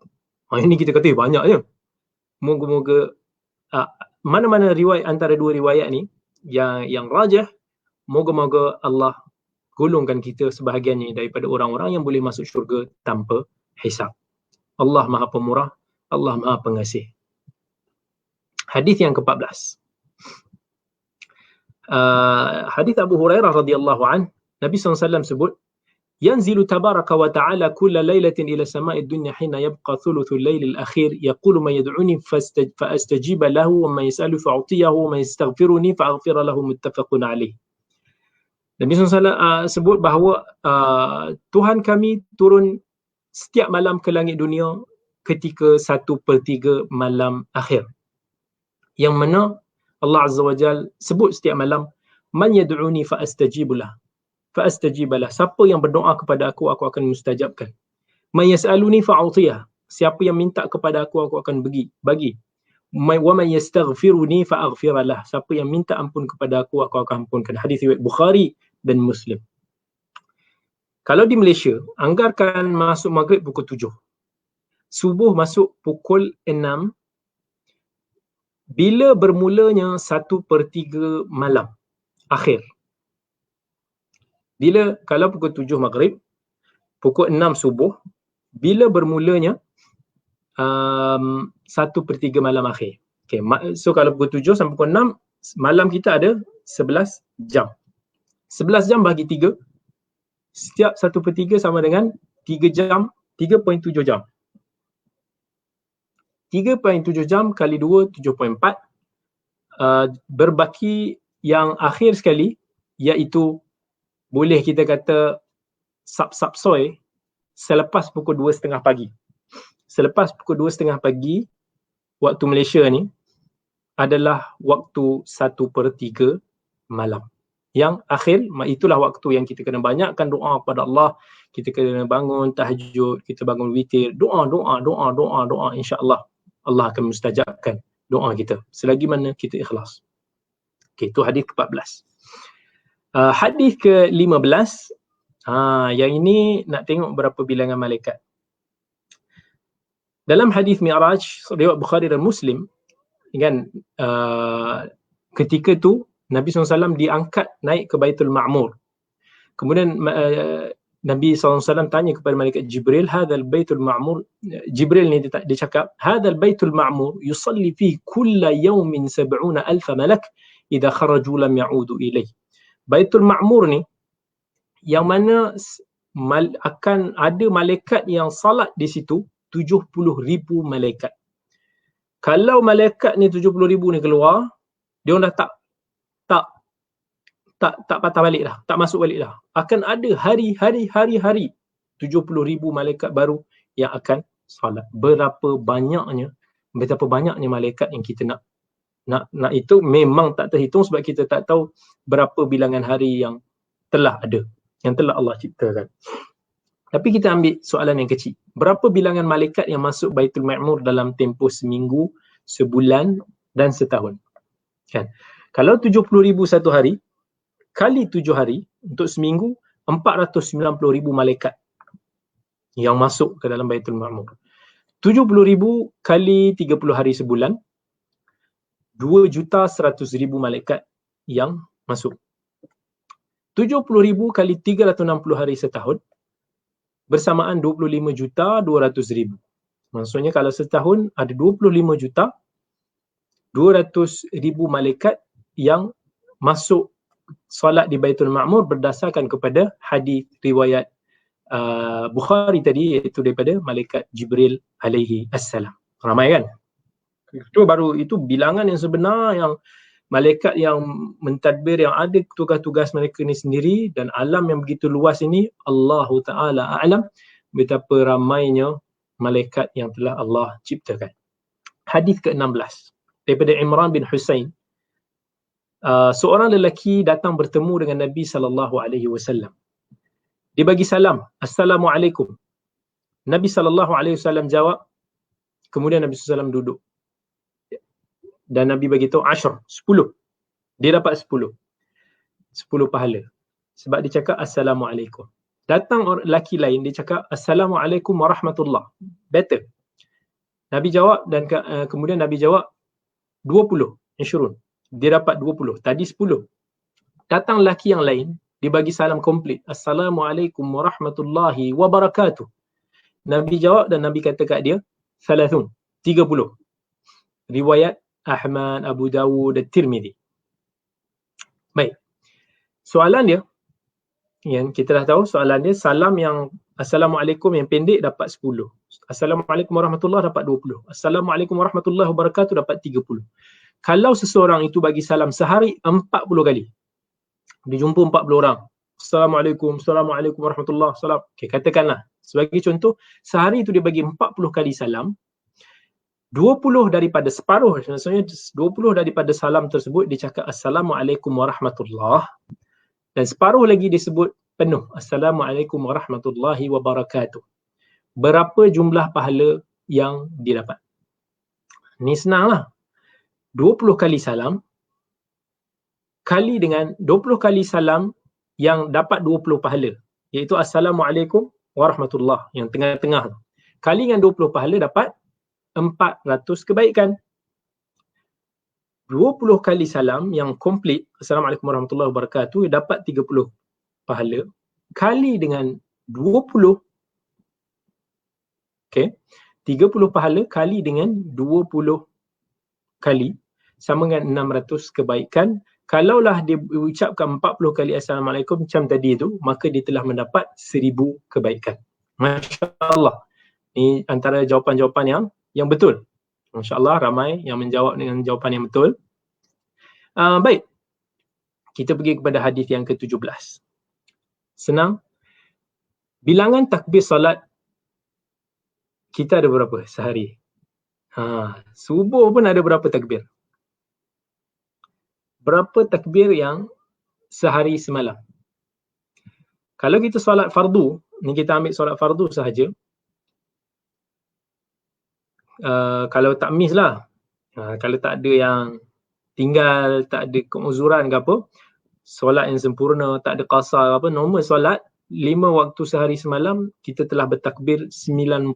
Ini kita kata banyak je. Moga-moga mana-mana riwayat antara dua riwayat ni yang rajah, moga-moga Allah golongkan kita sebahagiannya daripada orang-orang yang boleh masuk syurga tanpa hisab. Allah Maha Pemurah, Allah Maha Pengasih. Hadis yang ke-14. Hadis Abu Hurairah radhiyallahu an, Nabi SAW sebut, yanzilu tabaraka wa ta'ala kulla laylatin ila sama'id dunya hina yabqa thuluthul laylil akhir yaqulu man yad'uni fa'astajiba lahu wa man yas'alu fa'utiyahu wa man yastaghfiruni fa'aghfira lahu, muttafaqun alaih. Nabi SAW sebut bahawa Tuhan kami turun setiap malam ke langit dunia ketika 1/3 malam akhir. Yang mana Allah Azza wa Jal sebut setiap malam, man yad'uni fa'astajibulah. Fa'astajibalah. Siapa yang berdoa kepada aku akan mustajabkan. Man yas'aluni fa'utiyah. Siapa yang minta kepada aku akan bagi. Wa man yastaghfiruni fa'aghfiralah. Siapa yang minta ampun kepada aku akan ampunkan. Hadis riwayat Bukhari dan Muslim. Kalau di Malaysia, anggarkan masuk maghrib pukul 7. Subuh masuk pukul 6. Bila bermulanya 1/3 malam akhir? Bila, kalau pukul 7 maghrib, pukul 6 subuh, bila bermulanya 1/3 malam akhir? Okay, so kalau pukul 7 sampai pukul 6, malam kita ada 11 jam. 11 jam bagi 3, setiap 1/3 sama dengan 3 jam, 3.7 jam. 3.7 jam kali 2, 7.4. Berbaki yang akhir sekali, iaitu boleh kita kata sab-sab-soy selepas pukul 2.30 pagi. Selepas pukul 2.30 pagi, waktu Malaysia ni adalah waktu 1/3 malam. Yang akhir, itulah waktu yang kita kena banyakkan doa kepada Allah. Kita kena bangun tahajud, kita bangun witir, doa, insya-Allah Allah akan mustajabkan doa kita selagi mana kita ikhlas. Okey, itu hadis ke-14. Hadis ke-15, yang ini nak tengok berapa bilangan malaikat. Dalam hadis Mi'raj riwayat Bukhari dan Muslim kan, ketika tu Nabi SAW diangkat naik ke Baitul Ma'mur. Kemudian Nabi SAW tanya kepada malaikat Jibril, hadzal Baitul Ma'mur. Jibril ni dia cakap, hadzal Baitul Ma'mur yusalli fi kulla yawmin 70,000 malak idza kharaju lam ya'udu ilaih. Baitul Ma'mur ni yang mana akan ada malaikat yang salat di situ 70,000 malaikat. Kalau malaikat ni 70,000 ni keluar, dia orang dah tak patah balik dah, tak masuk balik dah. Akan ada hari 70,000 malaikat baru yang akan salat. Betapa banyaknya malaikat yang kita nak itu memang tak terhitung, sebab kita tak tahu berapa bilangan hari yang telah ada, yang telah Allah ciptakan. Tapi kita ambil soalan yang kecil. Berapa bilangan malaikat yang masuk Baitul Ma'mur dalam tempoh seminggu, sebulan dan setahun? Kan? Kalau 70,000 satu hari, kali 7 hari, untuk seminggu, 490,000 malaikat yang masuk ke dalam Baitul Ma'mur. 70,000 kali 30 hari sebulan, 2,100,000 malaikat yang masuk. 70,000 kali 360 hari setahun, bersamaan 25,200,000. Maksudnya kalau setahun ada 25,200,000 malaikat yang masuk solat di Baitul Ma'mur berdasarkan kepada hadis riwayat Bukhari tadi, iaitu daripada malaikat Jibril alaihi assalam. Ramai kan? Itu bilangan yang sebenar, yang malaikat yang mentadbir, yang ada tugas-tugas mereka ni sendiri, dan alam yang begitu luas ini, Allahu Ta'ala a'lam betapa ramainya malaikat yang telah Allah ciptakan. Hadis ke-16 daripada Imran bin Husain. Seorang lelaki datang bertemu dengan Nabi SAW. Dia bagi salam, Assalamualaikum. Nabi SAW jawab, kemudian Nabi SAW duduk. Dan Nabi bagi tahu 10. Dia dapat 10 pahala. Sebab dia cakap Assalamualaikum. Datang lelaki lain, dia cakap Assalamualaikum warahmatullah. Better. Nabi jawab, dan kemudian Nabi jawab 20. Dia dapat 20. Tadi 10. Datang lelaki yang lain, dia bagi salam komplit. Assalamualaikum warahmatullahi wabarakatuh. Nabi jawab dan Nabi kata kat dia 30. Riwayat Ahmad, Abu Dawud dan Tirmidhi. Baik. Soalan dia, yang kita dah tahu soalan dia, salam yang Assalamualaikum yang pendek dapat 10. Assalamualaikum warahmatullahi dapat 20. Assalamualaikum warahmatullahi wabarakatuh dapat 30. Kalau seseorang itu bagi salam sehari 40 kali, dia jumpa 40 orang, Assalamualaikum warahmatullahi wabarakatuh. Okay, katakanlah, sebagai contoh, sehari itu dia bagi 40 kali salam, 20 daripada separuh, maksudnya 20 daripada salam tersebut dia cakap Assalamualaikum warahmatullahi, dan separuh lagi disebut penuh Assalamualaikum warahmatullahi wabarakatuh. Berapa jumlah pahala yang dia dapat? Ni senanglah. 20 kali salam kali dengan 20 kali salam yang dapat 20 pahala, iaitu Assalamualaikum warahmatullahi yang tengah-tengah, kali dengan 20 pahala dapat 400 kebaikan. 20 kali salam yang komplit, Assalamualaikum warahmatullahi wabarakatuh, dapat 30 pahala, kali dengan 20, okay, 30 pahala kali dengan 20 kali sama dengan 600 kebaikan. Kalaulah dia ucapkan 40 kali Assalamualaikum macam tadi itu, maka dia telah mendapat 1000 kebaikan. Masya Allah. Ini antara jawapan-jawapan yang betul. Masya Allah, ramai yang menjawab dengan jawapan yang betul. Baik, kita pergi kepada hadis yang ke-17. Senang. Bilangan takbir salat kita ada berapa sehari? Subuh pun ada berapa takbir? Berapa takbir yang sehari semalam? Kalau kita solat fardu, ni kita ambil solat fardu sahaja. Kalau tak miss lah. Kalau tak ada yang tinggal, tak ada keuzuran ke apa, solat yang sempurna, tak ada qasar apa, normal solat 5 waktu sehari semalam, kita telah bertakbir 94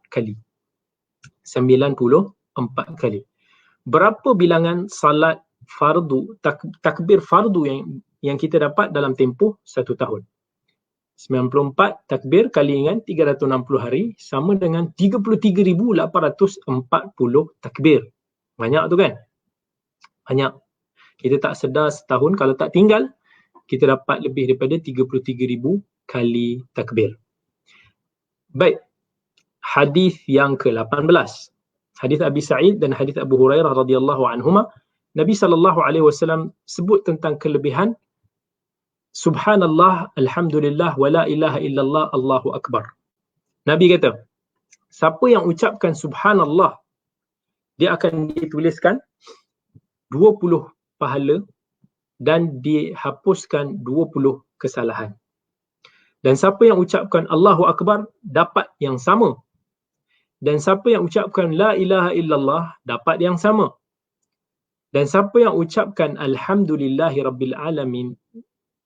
kali. 94 kali. Berapa bilangan salat fardu, takbir fardu yang kita dapat dalam tempoh 1 tahun? 94 takbir kali dengan 360 hari sama dengan 33,840 takbir. Banyak tu kan? Banyak. Kita tak sedar setahun, kalau tak tinggal, kita dapat lebih daripada 33,000 kali takbir. Baik, hadis yang ke-18. Hadis Abi Sa'id dan hadis Abu Hurairah radhiyallahu anhuma, Nabi SAW sebut tentang kelebihan Subhanallah, Alhamdulillah, wa la ilaha illallah, Allahu Akbar. Nabi kata, siapa yang ucapkan Subhanallah, dia akan dituliskan 20 pahala dan dihapuskan 20 kesalahan. Dan siapa yang ucapkan Allahu Akbar, dapat yang sama. Dan siapa yang ucapkan La ilaha illallah, dapat yang sama. Dan siapa yang ucapkan Alhamdulillahi Rabbil Alamin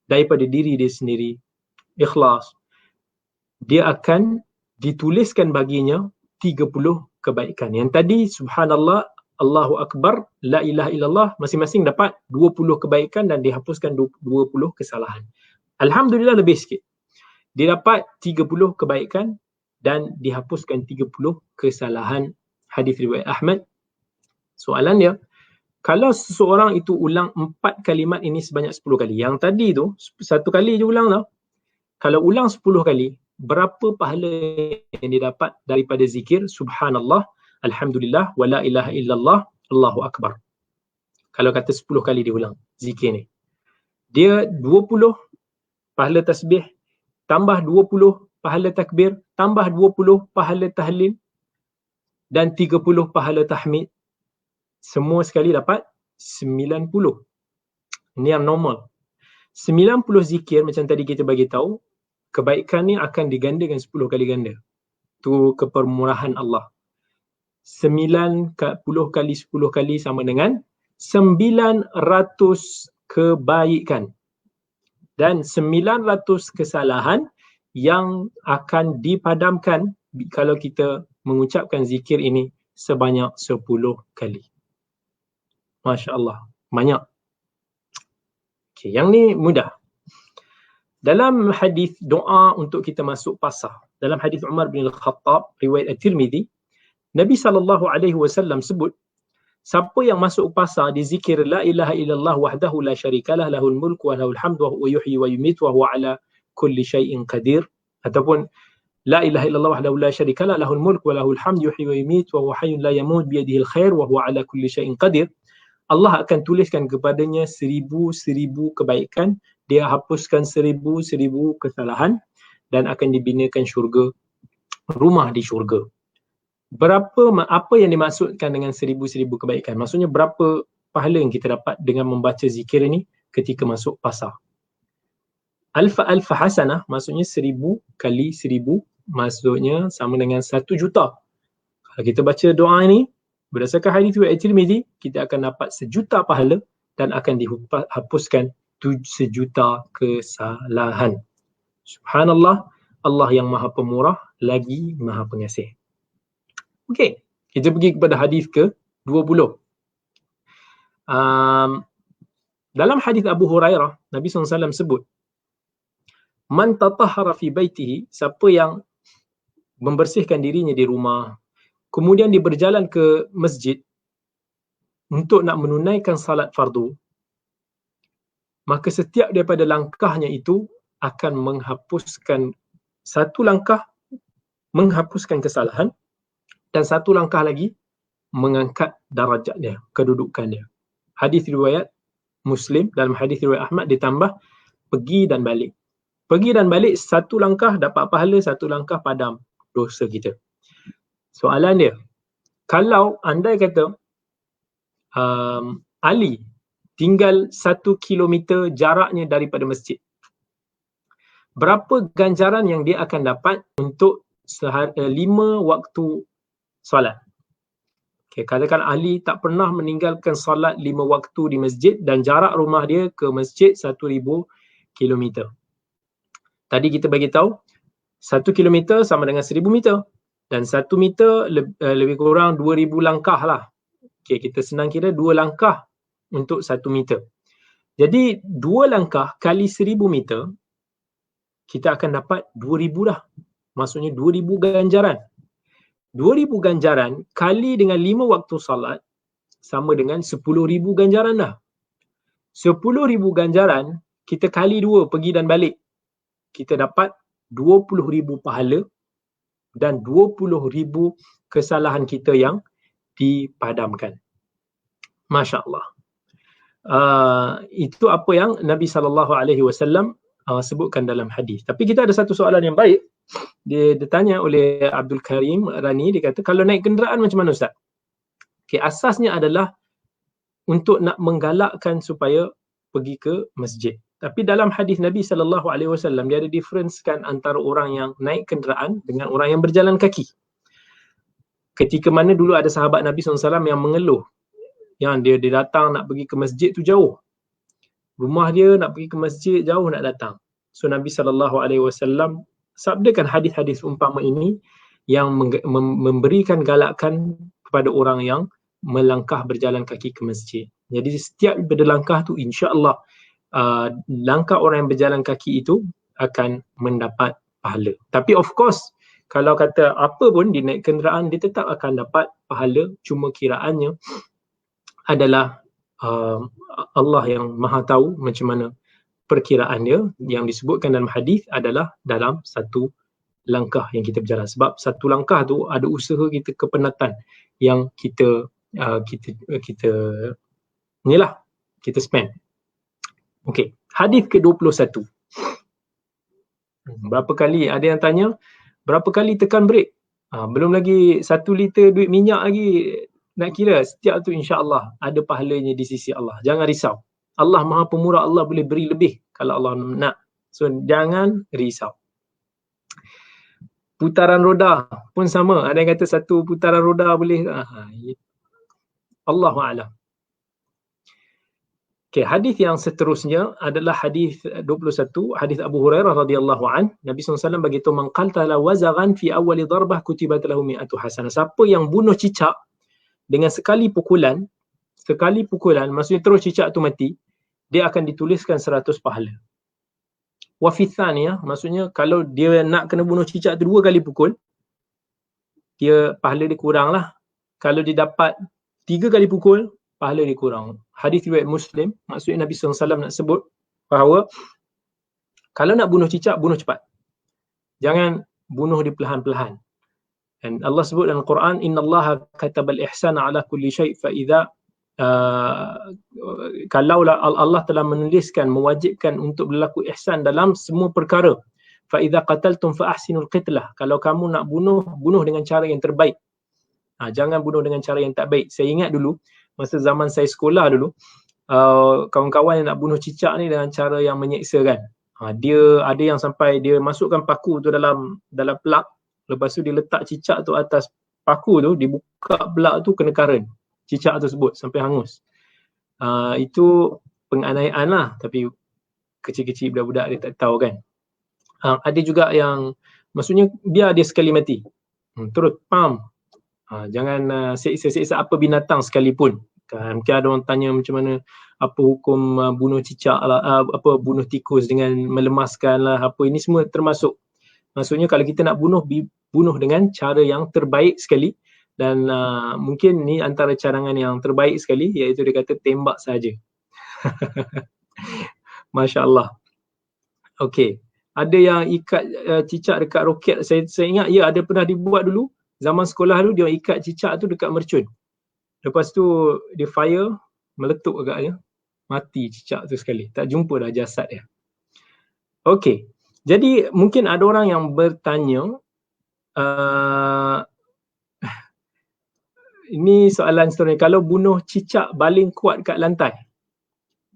daripada diri dia sendiri, ikhlas, dia akan dituliskan baginya 30 kebaikan. Yang tadi Subhanallah, Allahu Akbar, La ilaha illallah, masing-masing dapat 20 kebaikan dan dihapuskan 20 kesalahan. Alhamdulillah lebih sikit. Dia dapat 30 kebaikan dan dihapuskan 30 kesalahan. Hadis riwayat Ahmad. Soalan dia, kalau seseorang itu ulang 4 kalimat ini sebanyak 10 kali. Yang tadi tu, 1 kali je ulang tau. Kalau ulang 10 kali, berapa pahala yang dia dapat daripada zikir Subhanallah, Alhamdulillah, wa la ilaha illallah, Allahu Akbar. Kalau kata 10 kali dia ulang zikir ni. Dia 20 pahala tasbih, tambah 20 pahala takbir, tambah 20 pahala tahlil, dan 30 pahala tahmid. Semua sekali dapat 90. Ini yang normal. 90 zikir macam tadi kita bagi tahu, kebaikan ni akan digandakan 10 kali ganda. Itu kepermurahan Allah. 90 kali 10 kali sama dengan 900 kebaikan. Dan 900 kesalahan yang akan dipadamkan kalau kita mengucapkan zikir ini sebanyak 10 kali. Masya Allah, banyak. Okay, yang ni mudah. Dalam hadis doa untuk kita masuk pasar, dalam hadis Umar bin Al-Khattab, riwayat At-Tirmidzi, Nabi SAW sebut, siapa yang masuk pasar dizikir La ilaha illallah wahdahu la syarikalah, lahul mulku wa lahul hamdu wa huwa yuhyi wa yumitu wa huwa ala kulli syai'in qadir, ataupun La ilaha illallah wahdahu la syarikalah, lahul mulku wa lahul hamdu yuhyi wa yumitu wa huwa hayyun la yamut biyadihil khair wa huwa ala kulli syai'in qadir. Allah akan tuliskan kepadanya 1000 kebaikan, dia hapuskan 1000 kesalahan dan akan dibinakan syurga, rumah di syurga. Apa yang dimaksudkan dengan 1000 kebaikan? Maksudnya berapa pahala yang kita dapat dengan membaca zikir ini ketika masuk pasar? Alfa hasanah, maksudnya 1000 kali 1000, maksudnya sama dengan 1 juta. Kalau kita baca doa ini berdasarkan hadis riwayat Tirmidzi, kita akan dapat 1 juta pahala dan akan dihapuskan 1 juta kesalahan. Subhanallah, Allah yang Maha Pemurah lagi Maha Pengasih. Okey, kita pergi kepada hadis ke-20. Dalam hadis Abu Hurairah, Nabi SAW sebut, man tatahhara fi baitihi, siapa yang membersihkan dirinya di rumah, kemudian dia berjalan ke masjid untuk nak menunaikan salat fardu, maka setiap daripada langkahnya itu akan menghapuskan 1 langkah, menghapuskan kesalahan, dan 1 langkah lagi mengangkat darajat dia, kedudukan dia. Hadis riwayat Muslim, dalam hadis riwayat Ahmad ditambah pergi dan balik. Pergi dan balik 1 langkah dapat pahala, 1 langkah padam dosa kita. Soalan dia, kalau andai kata Ali tinggal 1 kilometer jaraknya daripada masjid, berapa ganjaran yang dia akan dapat untuk 5 waktu solat? Okay, katakan Ali tak pernah meninggalkan solat 5 waktu di masjid dan jarak rumah dia ke masjid 1000 kilometer. Tadi kita bagi tahu 1 kilometer sama dengan 1000 meter. Dan 1 meter lebih kurang 2000 langkah lah. Okay, kita senang kira 2 langkah untuk 1 meter. Jadi 2 langkah kali 1000 meter, kita akan dapat 2000 dah. Maksudnya 2000 ganjaran. 2000 ganjaran kali dengan 5 waktu salat sama dengan 10,000 ganjaran dah. 10,000 ganjaran kita kali 2 pergi dan balik, kita dapat 20,000 pahala dan 20,000 kesalahan kita yang dipadamkan. Masya Allah. Itu apa yang Nabi SAW sebutkan dalam hadis. Tapi kita ada satu soalan yang baik. Dia ditanya oleh Abdul Karim Rani, dia kata, kalau naik kenderaan macam mana Ustaz? Okay, asasnya adalah untuk nak menggalakkan supaya pergi ke masjid. Tapi dalam hadis Nabi SAW, dia ada differencekan antara orang yang naik kenderaan dengan orang yang berjalan kaki. Ketika mana dulu ada sahabat Nabi SAW yang mengeluh, yang dia datang nak pergi ke masjid tu jauh. Rumah dia nak pergi ke masjid jauh nak datang. So Nabi SAW sabdakan hadis-hadis umpama ini yang memberikan galakan kepada orang yang melangkah berjalan kaki ke masjid. Jadi setiap berlangkah tu insya-Allah langkah orang yang berjalan kaki itu akan mendapat pahala. Tapi of course kalau kata apa pun dia naik kenderaan, dia tetap akan dapat pahala, cuma kiraannya adalah Allah yang maha tahu macam mana perkiraan dia. Yang disebutkan dalam hadis adalah dalam satu langkah yang kita berjalan. Sebab satu langkah tu ada usaha kita, kepenatan yang kita spend. Okey, hadis ke-21. Berapa kali, ada yang tanya, berapa kali tekan brek? Belum lagi 1 liter duit minyak lagi nak kira. Setiap tu insya-Allah ada pahalanya di sisi Allah. Jangan risau. Allah Maha Pemurah, Allah boleh beri lebih kalau Allah nak. So jangan risau. Putaran roda pun sama. Ada yang kata satu putaran roda boleh. Allahu a'lam. Okay, hadis yang seterusnya adalah hadis 21, hadis Abu Hurairah radhiyallahu an. Nabi SAW beritahu, man qatala wazaghan fi awwali darbah kutibat lahu mi'atu hasanah. Siapa yang bunuh cicak dengan sekali pukulan, maksudnya terus cicak tu mati, dia akan dituliskan 100 pahala. Wa fi tsaniyah, maksudnya kalau dia nak kena bunuh cicak tu 2 kali pukul, dia pahala dia kurang lah. Kalau dia dapat 3 kali pukul, pahala dia kurang. Hadis riwayat Muslim, maksudnya Nabi SAW nak sebut bahawa kalau nak bunuh cicak, bunuh cepat. Jangan bunuh dia perlahan-perlahan. Dan Allah sebut dalam Quran, innallaha katabal ihsana ala kulli syai' fa idza kalaulah Allah telah menuliskan, mewajibkan untuk berlaku ihsan dalam semua perkara. Fa idza qataltum fa ahsinul qitlah. Kalau kamu nak bunuh dengan cara yang terbaik. Jangan bunuh dengan cara yang tak baik. Saya ingat dulu masa zaman saya sekolah dulu, kawan-kawan yang nak bunuh cicak ni dengan cara yang menyeksakan. Dia ada yang sampai dia masukkan paku tu dalam plug, lepas tu dia letak cicak tu atas paku tu, dibuka plug tu, kena current cicak tersebut sampai hangus. Itu penganiayaan lah, tapi kecil-kecil budak-budak dia tak tahu kan. Ada juga yang maksudnya biar dia sekali mati, terus pam. Jangan seksa-seksa apa binatang sekalipun. Mungkin ada orang tanya macam mana, apa hukum bunuh cicak lah, bunuh tikus dengan melemaskan lah, apa ini semua termasuk. Maksudnya kalau kita nak bunuh dengan cara yang terbaik sekali, dan mungkin ni antara cadangan yang terbaik sekali, iaitu dia kata tembak saja. Masya Allah. Okey, ada yang ikat cicak dekat roket. Saya ingat ada pernah dibuat dulu. Zaman sekolah dulu dia ikat cicak tu dekat mercun. Lepas tu dia fire, meletup agaknya. Mati cicak tu sekali. Tak jumpa dah jasad dia. Okey. Jadi mungkin ada orang yang bertanya, ini soalan seterusnya, kalau bunuh cicak baling kuat kat lantai,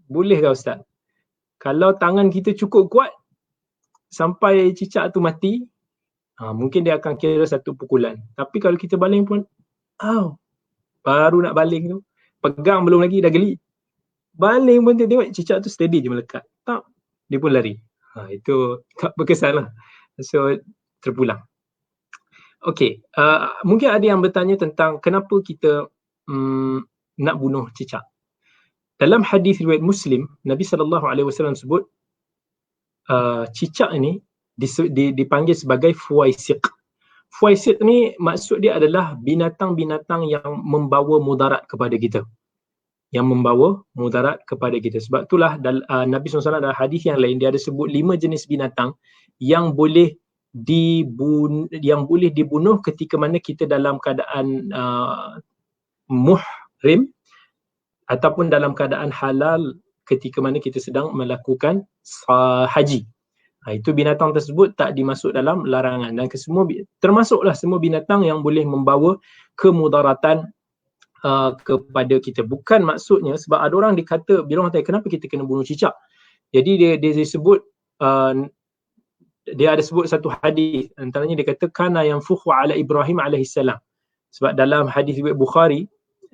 boleh ke Ustaz? Kalau tangan kita cukup kuat sampai cicak tu mati, mungkin dia akan kira satu pukulan. Tapi kalau kita baling pun, baru nak baling tu, pegang belum lagi dah geli. Baling pun tengok cicak tu steady je melekat. Tak, dia pun lari. Itu tak berkesan lah. So, terpulang. Okey, mungkin ada yang bertanya tentang kenapa kita nak bunuh cicak. Dalam hadis riwayat Muslim, Nabi SAW sebut cicak ini dipanggil sebagai fuaisiq. Fuaisiq ni maksud dia adalah binatang-binatang yang membawa mudarat kepada kita. yang membawa mudarat kepada kita. Sebab itulah Nabi SAW dalam hadis yang lain, dia ada sebut 5 jenis binatang yang boleh dibunuh ketika mana kita dalam keadaan muhrim ataupun dalam keadaan halal ketika mana kita sedang melakukan haji. Itu binatang tersebut tak dimasuk dalam larangan, dan termasuklah semua binatang yang boleh membawa kemudaratan kepada kita. Bukan maksudnya, sebab ada orang dikata, bila orang tanya kenapa kita kena bunuh cicak, jadi dia sebut dia ada sebut satu hadis, antaranya dia kata kana yanfukhu ala Ibrahim alaihissalam. Sebab dalam hadis riwayat Bukhari,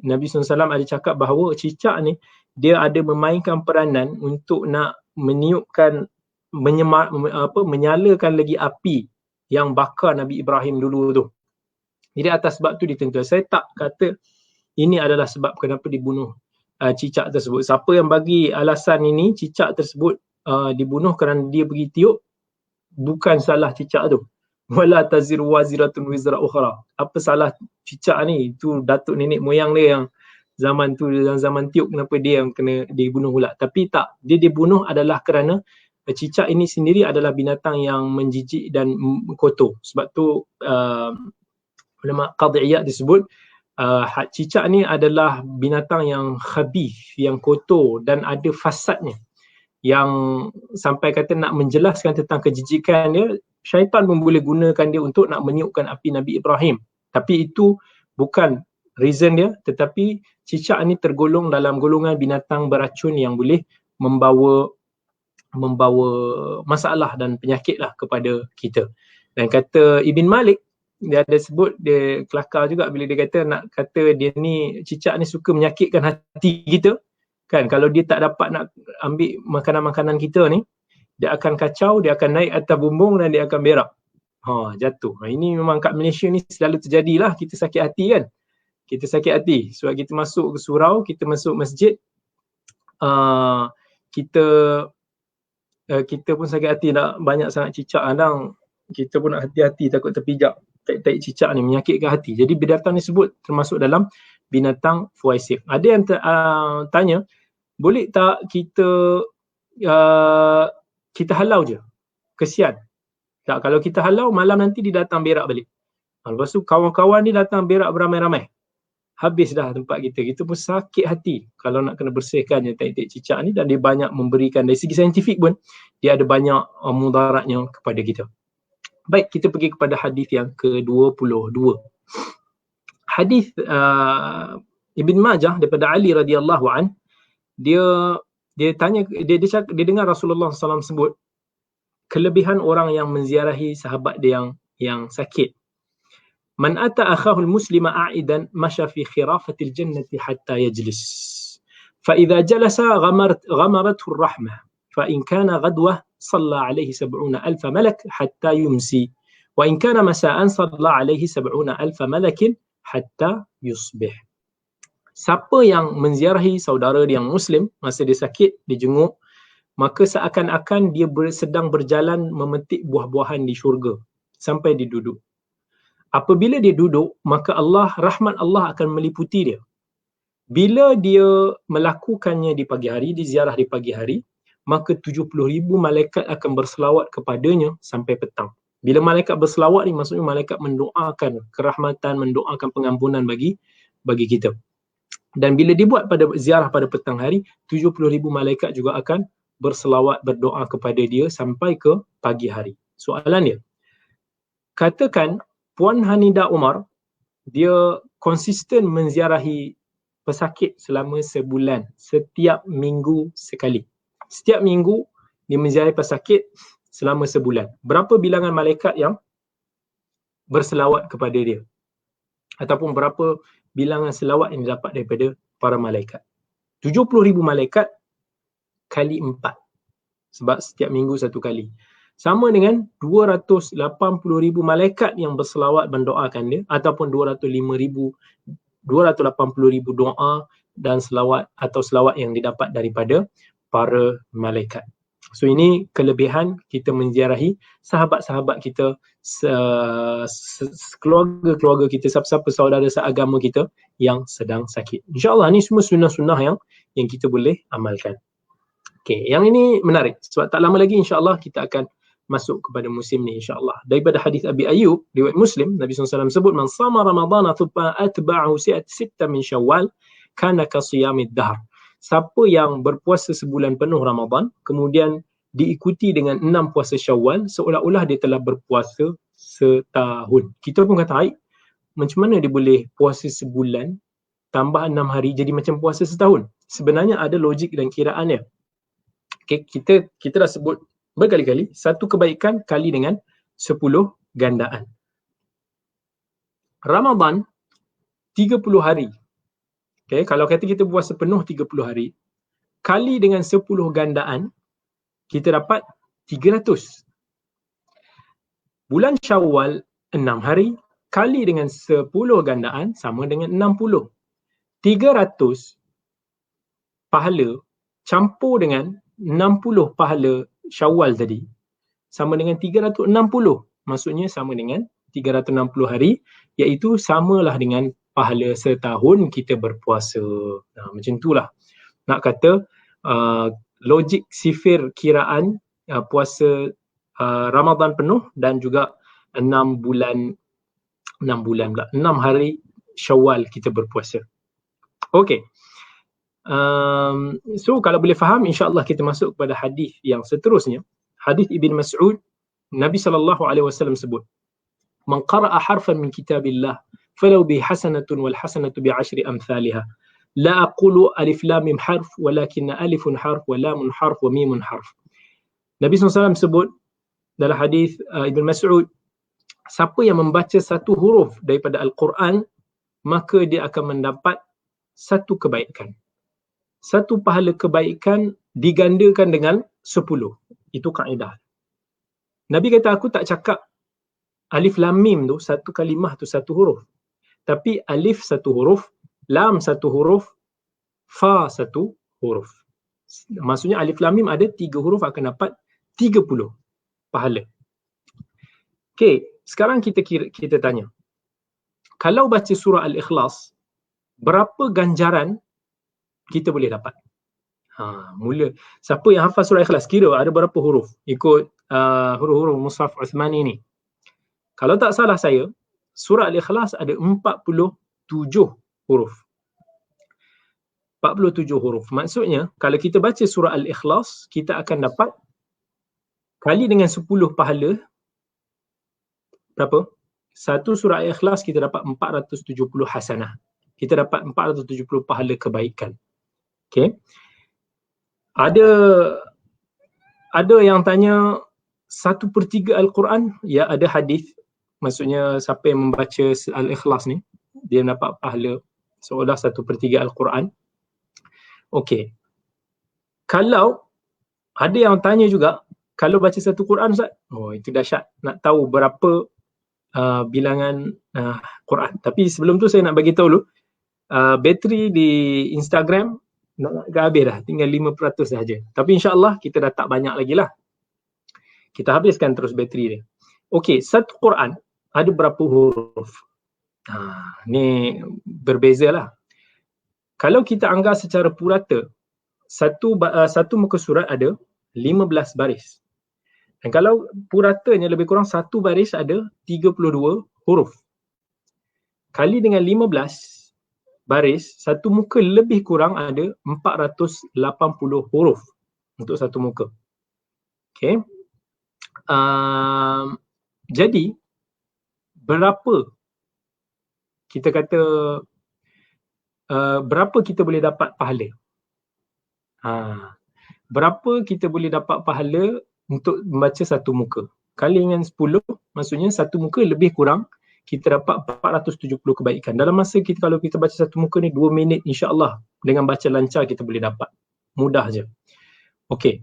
Nabi SAW ada cakap bahawa cicak ni dia ada memainkan peranan untuk nak meniupkan, menyalakan lagi api yang bakar Nabi Ibrahim dulu tu. Jadi atas sebab tu ditentukan. Saya tak kata ini adalah sebab kenapa dibunuh cicak tersebut. Siapa yang bagi alasan ini, cicak tersebut dibunuh kerana dia pergi tiup, bukan salah cicak tu. Wala taziru waziratun wizra ukhra. Apa salah cicak ni? Itu datuk nenek moyang dia yang zaman tu, dalam zaman tiup, kenapa dia yang kena dibunuh pula? Tapi tak, dia dibunuh adalah kerana cicak ini sendiri adalah binatang yang menjijik dan kotor. Sebab tu ulama qad'iyah disebut cicak ni adalah binatang yang khabith, yang kotor dan ada fasadnya, yang sampai kata nak menjelaskan tentang kejijikan dia, syaitan pun boleh gunakan dia untuk nak meniupkan api Nabi Ibrahim. Tapi itu bukan reason dia, tetapi cicak ni tergolong dalam golongan binatang beracun yang boleh membawa masalah dan penyakit lah kepada kita. Dan kata Ibn Malik, dia ada sebut, dia kelakar juga bila dia kata dia ni, cicak ni suka menyakitkan hati kita kan. Kalau dia tak dapat nak ambil makanan-makanan kita ni, dia akan kacau, dia akan naik atas bumbung dan dia akan berak, jatuh. Ini memang kat Malaysia ni selalu terjadilah, kita sakit hati kan. Kita sakit hati sebab kita masuk ke surau, kita masuk masjid, kita pun sakit hati, nak banyak sangat cicak kadang, kita pun nak hati-hati takut terpijak. Tai cicak ni menyakitkan hati. Jadi binatang ni sebut termasuk dalam binatang fuaisif. Ada yang tanya, boleh tak kita halau je? Kesian. Tak, kalau kita halau, malam nanti dia datang berak balik. Lepas tu kawan-kawan ni datang berak beramai-ramai. Habis dah tempat kita. Kita pun sakit hati kalau nak kena bersihkan tai cicak ni, dan dia banyak memberikan, dari segi saintifik pun dia ada banyak mudaratnya kepada kita. Baik, kita pergi kepada hadis yang ke-22. Hadis Ibn Majah daripada Ali radhiyallahu an, dia dengar Rasulullah SAW sebut kelebihan orang yang menziarahi sahabat dia yang sakit. Man ata akhahu al-muslima a'idan masya fi khirafatil jannati hatta yajlis. Fa idza jalasa ghamarathu ar-rahmah. Fa in kana ghadwah صلى عليه 70,000 ملك حتى يمسي وإن كان مساء صلى عليه 70,000 ملك حتى يصبح. Siapa yang menziarahi saudara dia yang Muslim masa dia sakit, dia jenguk, maka seakan-akan dia sedang berjalan memetik buah-buahan di syurga sampai dia duduk. Apabila dia duduk, maka rahmat Allah akan meliputi dia. Bila dia melakukannya di pagi hari, di ziarah di pagi hari, maka 70,000 malaikat akan berselawat kepadanya sampai petang. Bila malaikat berselawat ni, maksudnya malaikat mendoakan kerahmatan, mendoakan pengampunan bagi kita. Dan bila dibuat pada ziarah pada petang hari, 70,000 malaikat juga akan berselawat, berdoa kepada dia sampai ke pagi hari. Soalan dia, katakan Puan Hanidah Umar, dia konsisten menziarahi pesakit selama sebulan, setiap minggu sekali. Setiap minggu dia menziarahi pesakit selama sebulan. Berapa bilangan malaikat yang berselawat kepada dia? Ataupun berapa bilangan selawat yang didapat daripada para malaikat? 70,000 malaikat kali 4. Sebab setiap minggu satu kali. Sama dengan 280,000 malaikat yang berselawat mendoakan dia, ataupun 280,000 doa dan selawat atau selawat yang didapat daripada para malaikat. So ini kelebihan kita menziarahi sahabat-sahabat kita, keluarga-keluarga kita, siapa-siapa saudara seagama kita yang sedang sakit. InsyaAllah ni semua sunnah-sunnah yang kita boleh amalkan. Okay, yang ini menarik sebab tak lama lagi insyaAllah kita akan masuk kepada musim ni insyaAllah. Daripada hadis Abi Ayyub, riwayat Muslim, Nabi SAW sebut, man sama Ramadana thumma atba'ahu sitta min Syawal kana ka siyamid dahr. Siapa yang berpuasa sebulan penuh Ramadan, kemudian diikuti dengan 6 puasa Syawal, seolah-olah dia telah berpuasa setahun. Kita pun kata, macam mana dia boleh puasa sebulan, tambah 6 hari jadi macam puasa setahun? Sebenarnya ada logik dan kiraannya. Okay, kita dah sebut berkali-kali, satu kebaikan kali dengan 10 gandaan. Ramadan 30 hari. Okay, kalau kata kita puasa penuh 30 hari, kali dengan 10 gandaan, kita dapat 300. Bulan Syawal 6 hari, kali dengan 10 gandaan, sama dengan 60. 300 pahala campur dengan 60 pahala Syawal tadi, sama dengan 360. Maksudnya sama dengan 360 hari, iaitu samalah dengan pahala setahun kita berpuasa. Macam itulah. Nak kata logik sifir kiraan puasa Ramadan penuh dan juga 6 hari Syawal kita berpuasa. Okey. So kalau boleh faham, insya-Allah kita masuk kepada hadis yang seterusnya. Hadis Ibn Mas'ud, Nabi SAW sebut, man qara'a harfan min kitabillah falau bi hasanatun wal hasanatu bi 10 amsalha. La aqulu alif lam mim harf walakin alifun harf wa lamun harf wa mimun harf. Nabi SAW sebut dalam hadis Ibn Mas'ud, siapa yang membaca satu huruf daripada Al-Quran, maka dia akan mendapat satu kebaikan. Satu pahala kebaikan digandakan dengan 10. Itu kaedah. Nabi kata, aku tak cakap alif lam mim tu satu kalimah tu satu huruf. Tapi alif satu huruf, lam satu huruf, fa satu huruf. Maksudnya alif lam mim ada 3 huruf akan dapat 30 pahala. Okey, sekarang kita tanya. Kalau baca surah Al-Ikhlas, berapa ganjaran kita boleh dapat? Mula siapa yang hafal surah Ikhlas, kira ada berapa huruf ikut huruf-huruf Mushaf Uthmani ni. Kalau tak salah saya, surah Al-Ikhlas ada 47 huruf. 47 huruf. Maksudnya kalau kita baca surah Al-Ikhlas, kita akan dapat kali dengan 10 pahala berapa? Satu surah Al-Ikhlas kita dapat 470 hasanah. Kita dapat 470 pahala kebaikan. Okey. Ada yang tanya 1/3 Al-Quran? Ya, ada hadis. Maksudnya siapa yang membaca Al-Ikhlas ni, dia dapat pahala seolah 1/3 Al-Quran. Okey. Kalau ada yang tanya juga, kalau baca satu Quran Ustaz, itu dahsyat. Nak tahu berapa bilangan Quran. Tapi sebelum tu saya nak bagi tahu dulu, bateri di Instagram nak habis dah, tinggal 5% sahaja. Tapi insya-Allah kita dah tak banyak lagi lah. Kita habiskan terus bateri dia. Okey, satu Quran ada berapa huruf? Ni berbezalah. Kalau kita anggap secara purata, satu muka surat ada 15 baris. Dan kalau puratanya lebih kurang satu baris ada 32 huruf. Kali dengan 15 baris, satu muka lebih kurang ada 480 huruf untuk satu muka. Okey. Jadi berapa kita kata berapa kita boleh dapat pahala? Berapa kita boleh dapat pahala untuk membaca satu muka? Kali dengan 10, maksudnya satu muka lebih kurang kita dapat 470 kebaikan. Dalam masa kalau kita baca satu muka ni 2 minit, insya-Allah dengan baca lancar kita boleh dapat. Mudah je. Okey.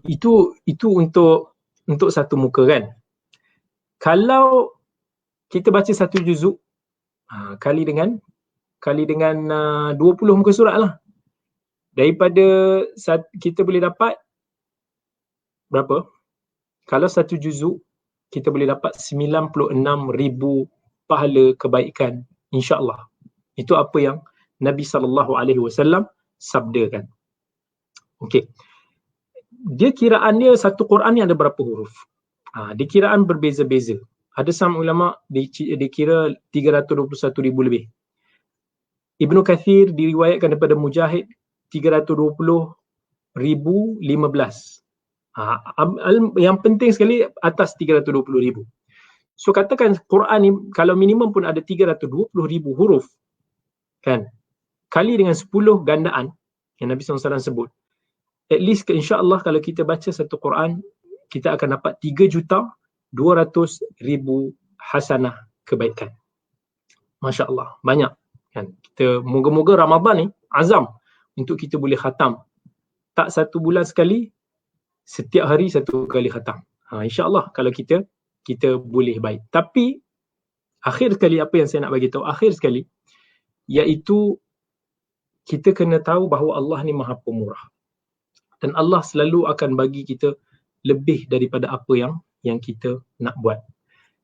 Itu untuk satu muka kan. Kalau kita baca satu juzuk, kali dengan 20 muka surat lah. Daripada kita boleh dapat berapa? Kalau satu juzuk, kita boleh dapat 96,000 pahala kebaikan, insya-Allah. Itu apa yang Nabi SAW sabdakan. Okey. Dia kiraan dia satu Quran ni ada berapa huruf? Dia kiraan berbeza-beza. Ada some ulama dikira 321,000 lebih. Ibnu Kathir diriwayatkan daripada Mujahid 320,015. Yang penting sekali atas 320,000. So katakan Quran ni kalau minimum pun ada 320,000 huruf, kan? Kali dengan 10 gandaan yang Nabi SAW sebut. At least insya-Allah kalau kita baca satu Quran, kita akan dapat 3,200,000 hasanah kebaikan. Masya-Allah, banyak. Kan? Kita moga-moga Ramadan ni azam untuk kita boleh khatam. Tak satu bulan sekali, setiap hari satu kali khatam. Insya-Allah kalau kita boleh baik. Tapi akhir sekali apa yang saya nak bagi tahu akhir sekali, iaitu kita kena tahu bahawa Allah ni Maha Pemurah. Dan Allah selalu akan bagi kita lebih daripada apa yang kita nak buat.